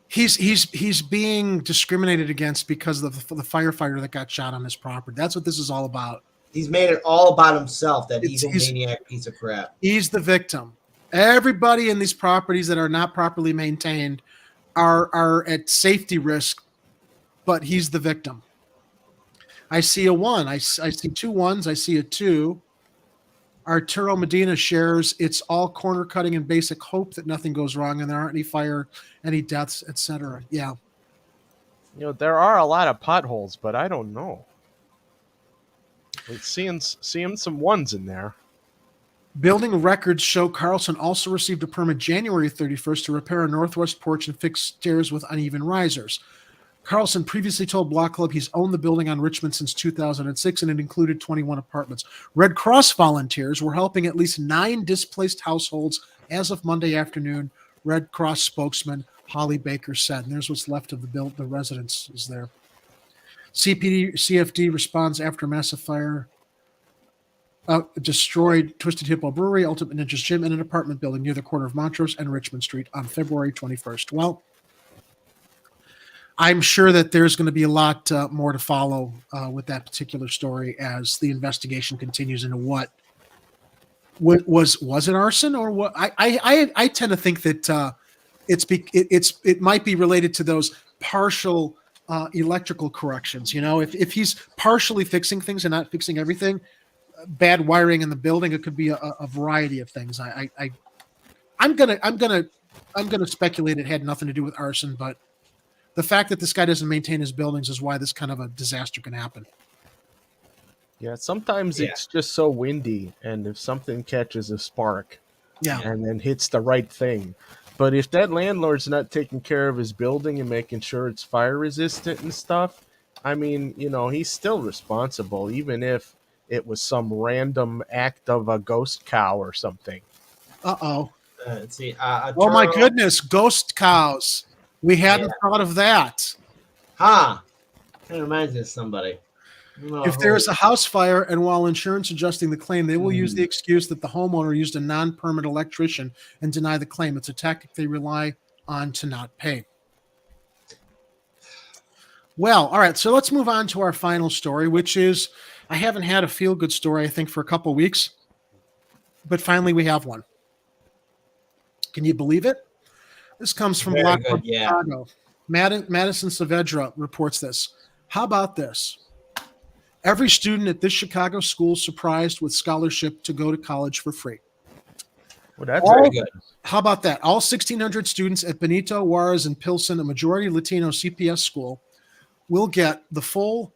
He's being discriminated against because of the firefighter that got shot on his property. That's what this is all about. He's made it all about himself, that he's a maniac piece of crap. He's the victim. Everybody in these properties that are not properly maintained are at safety risk, but he's the victim. I see a 1. I see 2 1s. I see a 2. Arturo Medina shares it's all corner cutting and basic hope that nothing goes wrong and there aren't any fire, any deaths, etc. Yeah. There are a lot of potholes, but I don't know. We're seeing some 1s in there. Building records show Carlson also received a permit January 31st to repair a northwest porch and fix stairs with uneven risers. Carlson previously told Block Club he's owned the building on Richmond since 2006, and it included 21 apartments. Red Cross volunteers were helping at least 9 displaced households as of Monday afternoon, Red Cross spokesman Holly Baker said. And there's what's left of the residence is there. CPD responds after massive fire destroyed Twisted Hippo Brewery, Ultimate Ninja's Gym, and an apartment building near the corner of Montrose and Richmond Street on February 21st. Well, I'm sure that there's going to be a lot more to follow with that particular story as the investigation continues into what was it arson or what? I tend to think that it might be related to those partial electrical corrections. If he's partially fixing things and not fixing everything, bad wiring in the building, it could be a variety of things. I'm gonna speculate it had nothing to do with arson, but the fact that this guy doesn't maintain his buildings is why this kind of a disaster can happen. Yeah, sometimes it's just so windy, and if something catches a spark, and then hits the right thing. But if that landlord's not taking care of his building and making sure it's fire resistant and stuff, I mean, he's still responsible, even if it was some random act of a ghost cow or something. Let's see. Oh my goodness, ghost cows. We hadn't thought of that. Kind of reminds me of somebody. If there is a house fire and while insurance adjusting the claim, they will use the excuse that the homeowner used a non-permit electrician and deny the claim. It's a tactic they rely on to not pay. Well, all right, so let's move on to our final story, which is I haven't had a feel-good story, I think, for a couple of weeks, but finally we have one. Can you believe it? This comes from Black Club Chicago. Madison Saavedra reports this. How about this? Every student at this Chicago school surprised with scholarship to go to college for free. Well, that's very good. How about that? All 1,600 students at Benito Juarez and Pilsen, a majority Latino CPS school, will get the full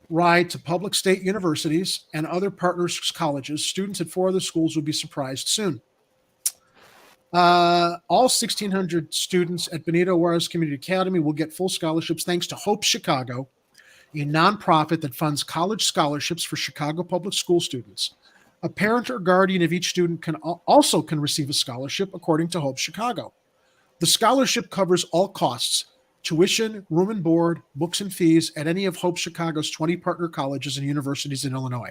ride to public state universities and other partners colleges. Students at 4 other schools will be surprised soon. All 1,600 students at Benito Juarez Community Academy will get full scholarships thanks to Hope Chicago, a nonprofit that funds college scholarships for Chicago public school students. A parent or guardian of each student also can receive a scholarship according to Hope Chicago. The scholarship covers all costs, tuition, room and board, books and fees at any of Hope Chicago's 20 partner colleges and universities in Illinois.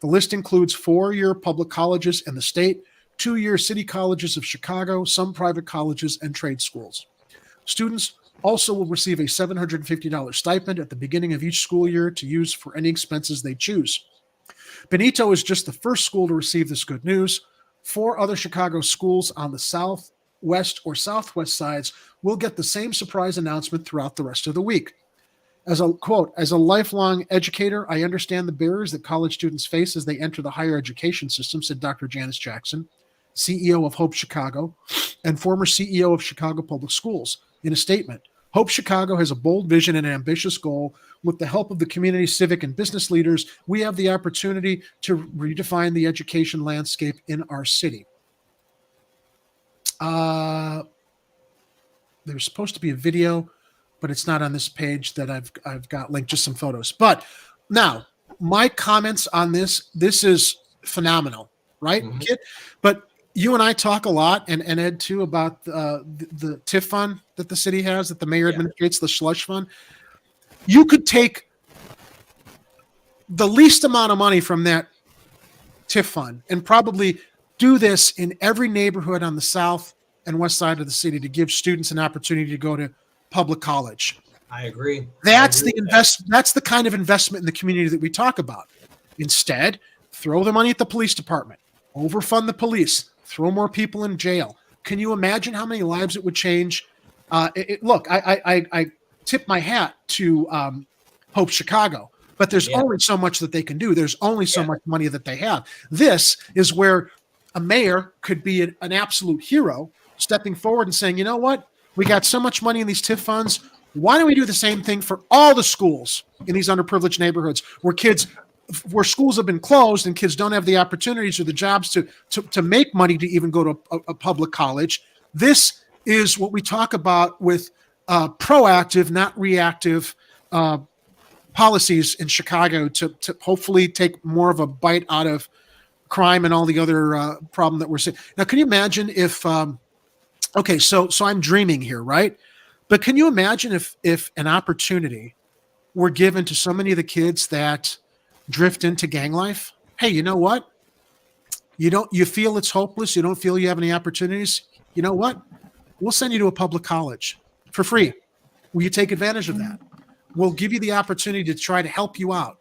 The list includes 4-year public colleges in the state, 2-year city colleges of Chicago, some private colleges, and trade schools. Students also will receive a $750 stipend at the beginning of each school year to use for any expenses they choose. Benito is just the first school to receive this good news. 4 other Chicago schools on the southwest or southwest sides will get the same surprise announcement throughout the rest of the week. As a quote, as a lifelong educator, I understand the barriers that college students face as they enter the higher education system, said Dr. Janice Jackson, CEO of Hope Chicago and former CEO of Chicago Public Schools, in a statement. Hope Chicago has a bold vision and an ambitious goal. With the help of the community, civic, and business leaders, we have the opportunity to redefine the education landscape in our city. There's supposed to be a video, but it's not on this page that I've got linked, just some photos. But now, my comments on this is phenomenal, right, Mm-hmm. Kit? But you and I talk a lot, and Ed too, about the TIF fund that the city has, that the mayor administrates, the slush fund. You could take the least amount of money from that TIF fund and probably do this in every neighborhood on the south and west side of the city to give students an opportunity to go to public college. I agree. That's That's the kind of investment in the community that we talk about. Instead, throw the money at the police department, overfund the police, throw more people in jail. Can you imagine how many lives it would change? Look, I tip my hat to Hope Chicago, but there's only so much that they can do. There's only so much money that they have. This is where a mayor could be an absolute hero, stepping forward and saying, you know what? We got so much money in these TIF funds. Why don't we do the same thing for all the schools in these underprivileged neighborhoods where schools have been closed and kids don't have the opportunities or the jobs to make money to even go to a public college? This is what we talk about with proactive, not reactive policies in Chicago to hopefully take more of a bite out of crime and all the other problem that we're seeing. Now, can you imagine if, okay, so I'm dreaming here, right? But can you imagine if an opportunity were given to so many of the kids that drift into gang life? Hey, you know what? You feel it's hopeless. You don't feel you have any opportunities. You know what? We'll send you to a public college for free. Will you take advantage of that? We'll give you the opportunity to try to help you out.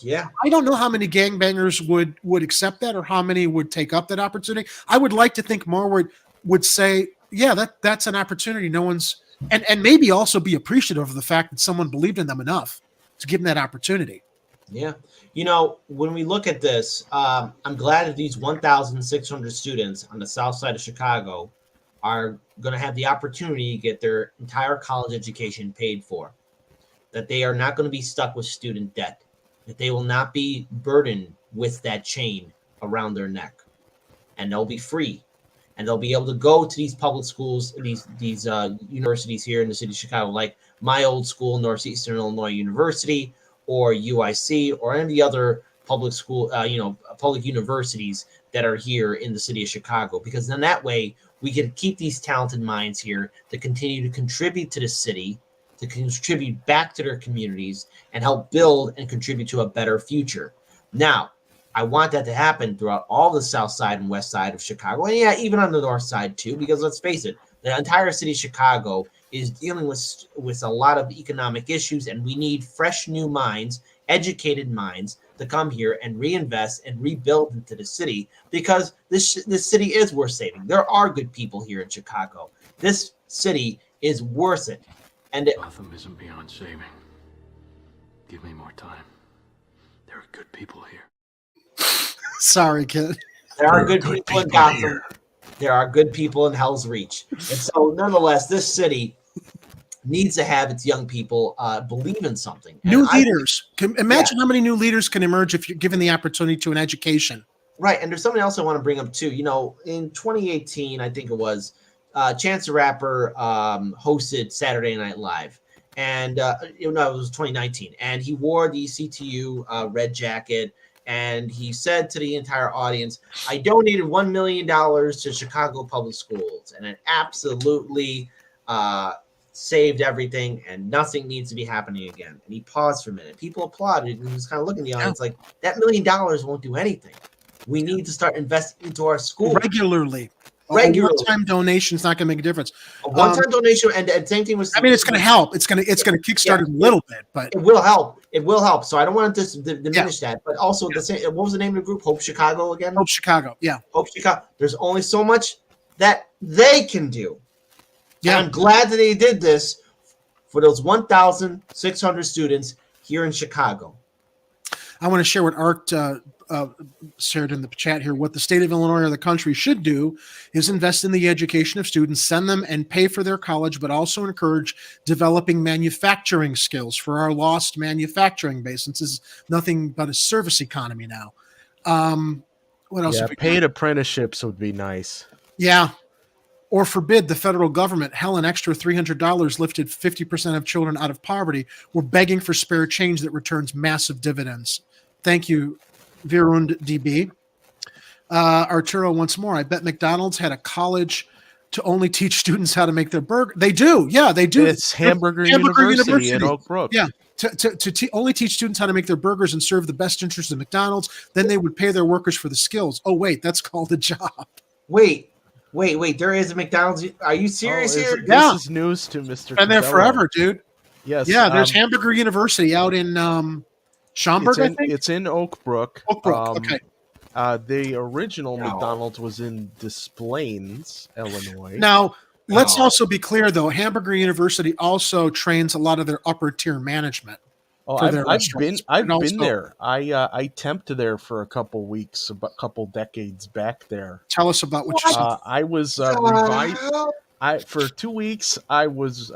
Yeah. I don't know how many gangbangers would accept that or how many would take up that opportunity. I would like to think more would say, yeah, that's an opportunity. No one's, and maybe also be appreciative of the fact that someone believed in them enough to give them that opportunity. Yeah. You know, when we look at this, I'm glad that these 1,600 students on the south side of Chicago are going to have the opportunity to get their entire college education paid for, that they are not going to be stuck with student debt, that they will not be burdened with that chain around their neck, and they'll be free, and they'll be able to go to these public schools, these universities here in the city of Chicago, like my old school, Northeastern Illinois University, or UIC, or any of the other public school, public universities that are here in the city of Chicago, because then that way we can keep these talented minds here to continue to contribute to the city, to contribute back to their communities, and help build and contribute to a better future. Now, I want that to happen throughout all the south side and west side of Chicago, and yeah, even on the north side too, because let's face it, the entire city of Chicago is dealing with a lot of economic issues, and we need fresh new minds, educated minds to come here and reinvest and rebuild into the city, because this city is worth saving. There are good people here in Chicago. This city is worth it. And Gotham isn't beyond saving. Give me more time. There are good people here. Sorry, kid. there are good people in Gotham. There are good people in Hell's Reach. And so, nonetheless, this city needs to have its young people believe in something. New leaders. Imagine how many new leaders can emerge if you're given the opportunity to an education. Right. And there's something else I want to bring up, too. You know, in 2018, I think it was, Chance the Rapper hosted Saturday Night Live. And, it was 2019. And he wore the CTU red jacket. and he said to the entire audience, "I donated $1 million to Chicago Public Schools, and it absolutely saved everything, and nothing needs to be happening again." And he paused for a minute. People applauded, and he was kind of looking at the audience like, "That $1 million won't do anything. We need to start investing into our school regularly. A one-time donation is not going to make a difference. A one-time donation, and same thing with. I mean, it's going to help. It's going to kickstart it a little bit, but it will help. It will help. So I don't want to diminish that. But also, the same. What was the name of the group? Hope Chicago again. Hope Chicago. Yeah. Hope Chicago. There's only so much that they can do. Yeah. And I'm glad that they did this for those 1,600 students here in Chicago. I want to share what Art shared in the chat here. What the state of Illinois or the country should do is invest in the education of students, send them and pay for their college, but also encourage developing manufacturing skills for our lost manufacturing base, since it's nothing but a service economy now. What else? Yeah, paid apprenticeships would be nice. Yeah. Or forbid the federal government. Hell, an extra $300 lifted 50% of children out of poverty. We're begging for spare change that returns massive dividends. Thank you, Virund DB. Arturo once more. I bet McDonald's had a college to only teach students how to make their burger. They do. Yeah, they do. It's Hamburger University in Oak Brook. Yeah. To only teach students how to make their burgers and serve the best interests of McDonald's. Then they would pay their workers for the skills. Oh, wait, that's called a job. Wait. There is a McDonald's. Are you serious here? This is news to Mr. Been there forever, dude. Yes. Yeah, there's Hamburger University out in Schaumburg, I think? It's in Oak Brook. Oak Brook, okay. The original McDonald's was in Des Plaines, Illinois. Now, let's also be clear, though. Hamburger University also trains a lot of their upper-tier management. Oh, I've been there. I temped there for a couple weeks, a couple decades back there. Tell us about what you saw. I was for 2 weeks. I was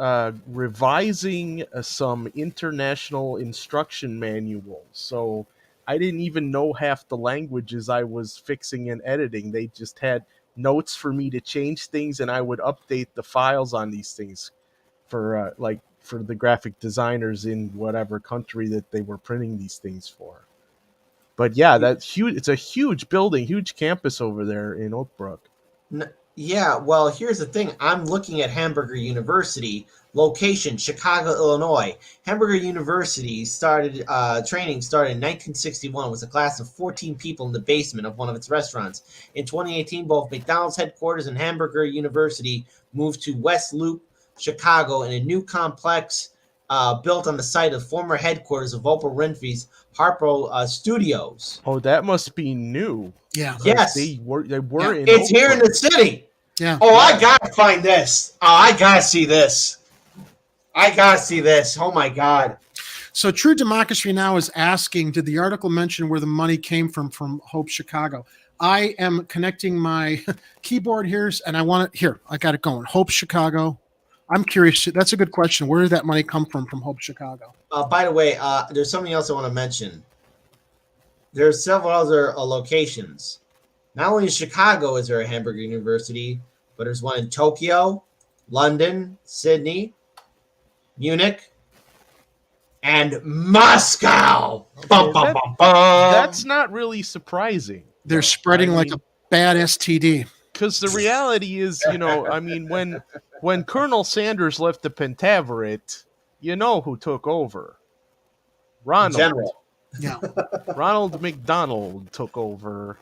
revising some international instruction manuals. So I didn't even know half the languages I was fixing and editing. They just had notes for me to change things, and I would update the files on these things for for the graphic designers in whatever country that they were printing these things for. But yeah, that's huge. It's a huge building, huge campus over there in Oak Brook. Yeah, well, here's the thing. I'm looking at Hamburger University, location, Chicago, Illinois. Hamburger University training started in 1961 with a class of 14 people in the basement of one of its restaurants. In 2018, both McDonald's headquarters and Hamburger University moved to West Loop, Chicago, in a new complex built on the site of former headquarters of Oprah Winfrey's Harpo Studios. Oh, that must be new. Yeah. Yes. They were in It's Oak here Brook. in the city. Yeah. Oh, I gotta find this. Oh, I gotta see this. Oh my God. So True Democracy Now! Is asking, did the article mention where the money came from Hope Chicago? I am connecting my keyboard here, and I got it going. Hope Chicago. I'm curious. That's a good question. Where did that money come from Hope Chicago? By the way, there's something else I want to mention. There's several other locations. Not only in Chicago is there a Hamburger University, but there's one in Tokyo, London, Sydney, Munich, and Moscow. Bum, bum, bum, bum. That's not really surprising. They're spreading like a bad STD. Because the reality is, when Colonel Sanders left the Pentaveret, you know who took over. Ronald. General. Yeah. Ronald McDonald took over.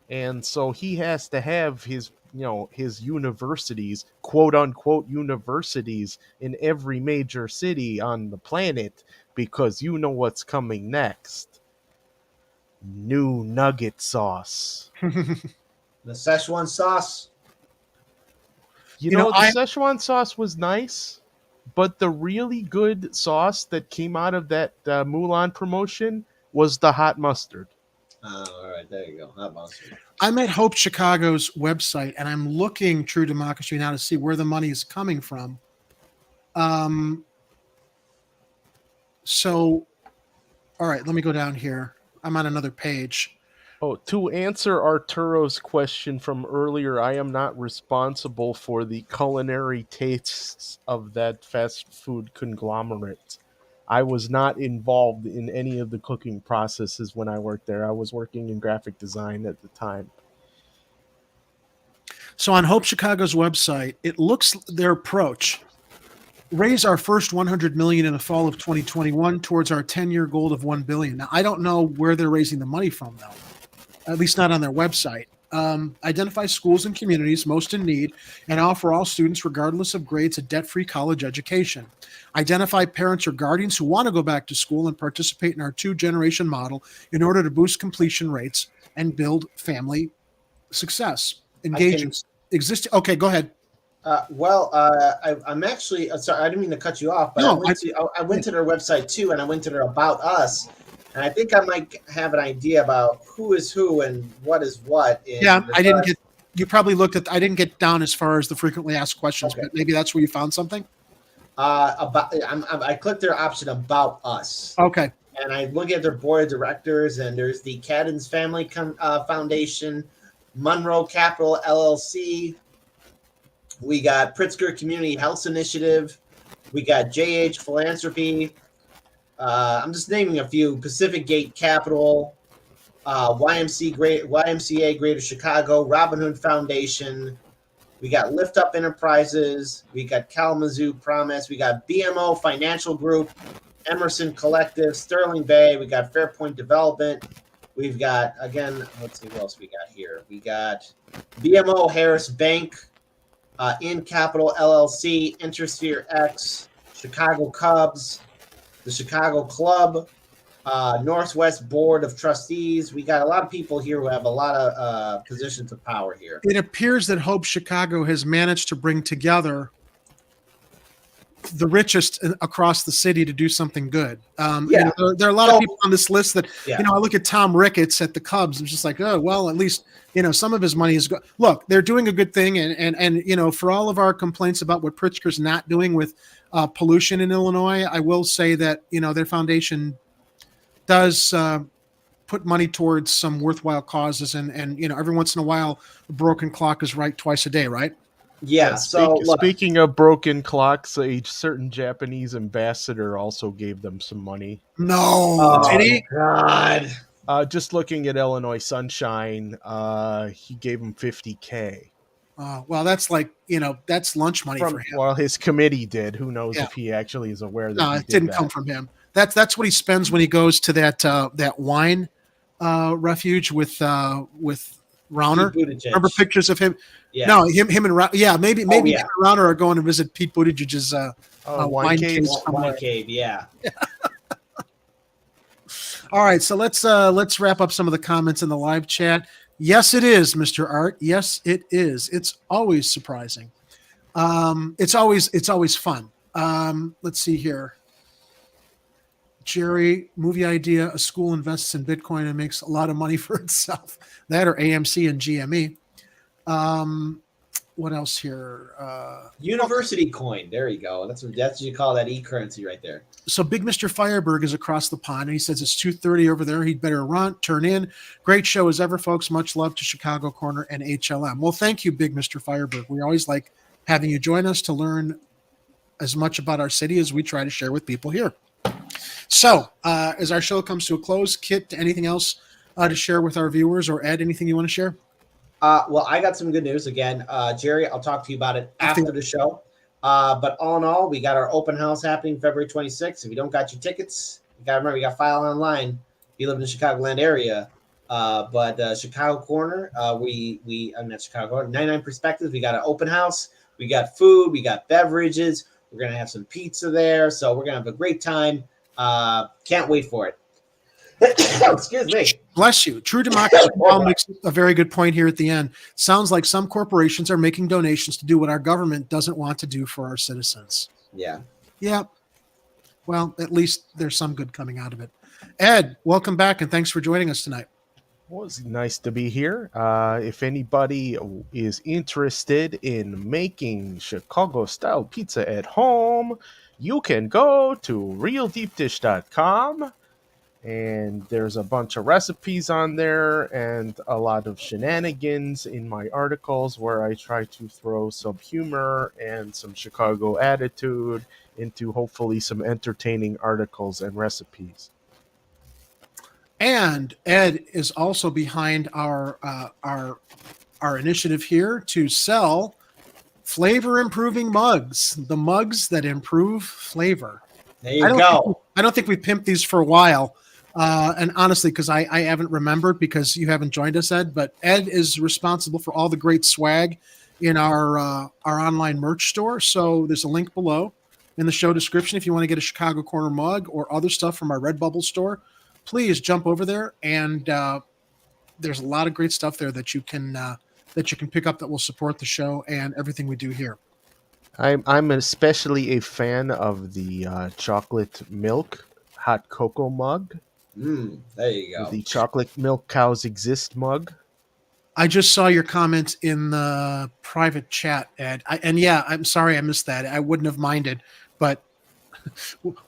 And so he has to have his universities, quote unquote universities, in every major city on the planet, because you know what's coming next. New nugget sauce. The Szechuan sauce. The Szechuan sauce was nice, but the really good sauce that came out of that Mulan promotion was the hot mustard. All right, there you go. Hot mustard. I'm at Hope Chicago's website, and I'm looking True Democracy Now! To see where the money is coming from. So, all right, let me go down here. I'm on another page. Oh, to answer Arturo's question from earlier, I am not responsible for the culinary tastes of that fast food conglomerate. I was not involved in any of the cooking processes when I worked there. I was working in graphic design at the time. So on Hope Chicago's website, it looks their approach: raise our first 100 million in the fall of 2021 towards our 10-year goal of 1 billion. Now, I don't know where they're raising the money from, though, at least not on their website. Identify schools and communities most in need and offer all students, regardless of grades, a debt-free college education. Identify parents or guardians who want to go back to school and participate in our 2-generation model in order to boost completion rates and build family success. Engage existing. Okay, go ahead. I'm actually sorry. I didn't mean to cut you off, but No, I went to their website too, and I went to their About Us, and I think I might have an idea about who is who and what is what. I didn't get. You probably looked at. I didn't get down as far as the frequently asked questions, Okay. but maybe that's where you found something. I clicked their option About Us. Okay. And I look at their board of directors, and there's the Cadden's Family Foundation, Monroe Capital LLC. We got Pritzker Community Health Initiative. We got JH Philanthropy. I'm just naming a few. Pacific Gate Capital, YMCA Greater Chicago, Robin Hood Foundation. We got Lift Up Enterprises. We got Kalamazoo Promise. We got BMO Financial Group, Emerson Collective, Sterling Bay. We got Fairpoint Development. We've got, again, let's see what else we got here. We got BMO Harris Bank, In Capital LLC, Intersphere X, Chicago Cubs, the Chicago Club, Northwest Board of Trustees. We got a lot of people here who have a lot of positions of power here. It appears that Hope Chicago has managed to bring together the richest across the city to do something good. There are a lot of people on this list that, I look at Tom Ricketts at the Cubs. I'm just like, oh, well, at least, some of his money is good. Look, they're doing a good thing. And for all of our complaints about what Pritzker's not doing with pollution in Illinois, I will say that, their foundation does put money towards some worthwhile causes. And every once in a while, a broken clock is right twice a day, right? Yeah. Speaking of broken clocks, a certain Japanese ambassador also gave them some money. No, did he? God. Just looking at Illinois Sunshine, he gave him $50K. Well, that's like that's lunch money for him. Well, his committee did. Who knows if he actually is aware that? No, it didn't come from him. That's what he spends when he goes to that wine refuge with Rauner. Remember pictures of him? Yeah. No, him and maybe him and Rauner are going to visit Pete Buttigieg's wine cave. Wine cave, yeah. All right, so let's wrap up some of the comments in the live chat. Yes, it is, Mr. Art. Yes, it is. It's always surprising. It's always fun. Let's see here. Jerry, movie idea: a school invests in Bitcoin and makes a lot of money for itself. That or AMC and GME. What else here? University coin. There you go. That's what you call that e-currency right there. So Big Mr. Fireberg is across the pond, and he says it's 2:30 over there. He'd better turn in. Great show as ever, folks. Much love to Chicago Corner and HLM. Well, thank you, Big Mr. Fireberg. We always like having you join us to learn as much about our city as we try to share with people here. So as our show comes to a close, Kit, anything else to share with our viewers, or Ed, anything you want to share? Well, I got some good news again. Jerry, I'll talk to you about it after the show. But all in all, we got our open house happening February 26th. If you don't got your tickets, you got to remember, you got to file online if you live in the Chicagoland area. But Chicago Corner, I'm not Chicago Corner, 99 Perspectives, we got an open house. We got food. We got beverages. We're going to have some pizza there. So we're going to have a great time. Can't wait for it. Excuse me. Bless you. True Democracy Paul makes a very good point here at the end. Sounds like some corporations are making donations to do what our government doesn't want to do for our citizens. Yeah. Yeah. Well, at least there's some good coming out of it. Ed, welcome back, and thanks for joining us tonight. Well, it's nice to be here. If anybody is interested in making Chicago-style pizza at home, you can go to realdeepdish.com. And there's a bunch of recipes on there and a lot of shenanigans in my articles where I try to throw some humor and some Chicago attitude into hopefully some entertaining articles and recipes. And Ed is also behind our initiative here to sell flavor improving mugs, the mugs that improve flavor. There you go. I don't think we pimped these for a while. And honestly, because I haven't remembered because you haven't joined us, Ed, but Ed is responsible for all the great swag in our online merch store. So there's a link below in the show description if you want to get a Chicago Corner mug or other stuff from our Redbubble store. Please jump over there, and there's a lot of great stuff there that you can pick up that will support the show and everything we do here. I'm especially a fan of the chocolate milk hot cocoa mug. There you go. The chocolate milk cows exist mug. I just saw your comment in the private chat, Ed. I'm sorry I missed that. I wouldn't have minded, but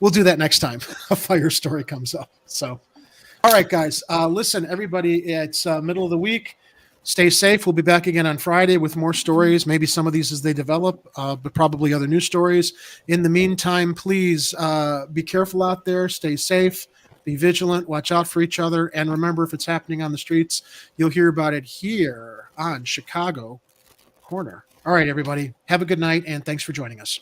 we'll do that next time a fire story comes up. So, all right, guys. Listen, everybody, it's middle of the week. Stay safe. We'll be back again on Friday with more stories, maybe some of these as they develop, but probably other news stories. In the meantime, please be careful out there. Stay safe. Be vigilant. Watch out for each other. And remember, if it's happening on the streets, you'll hear about it here on Chicago Corner. All right, everybody. Have a good night, and thanks for joining us.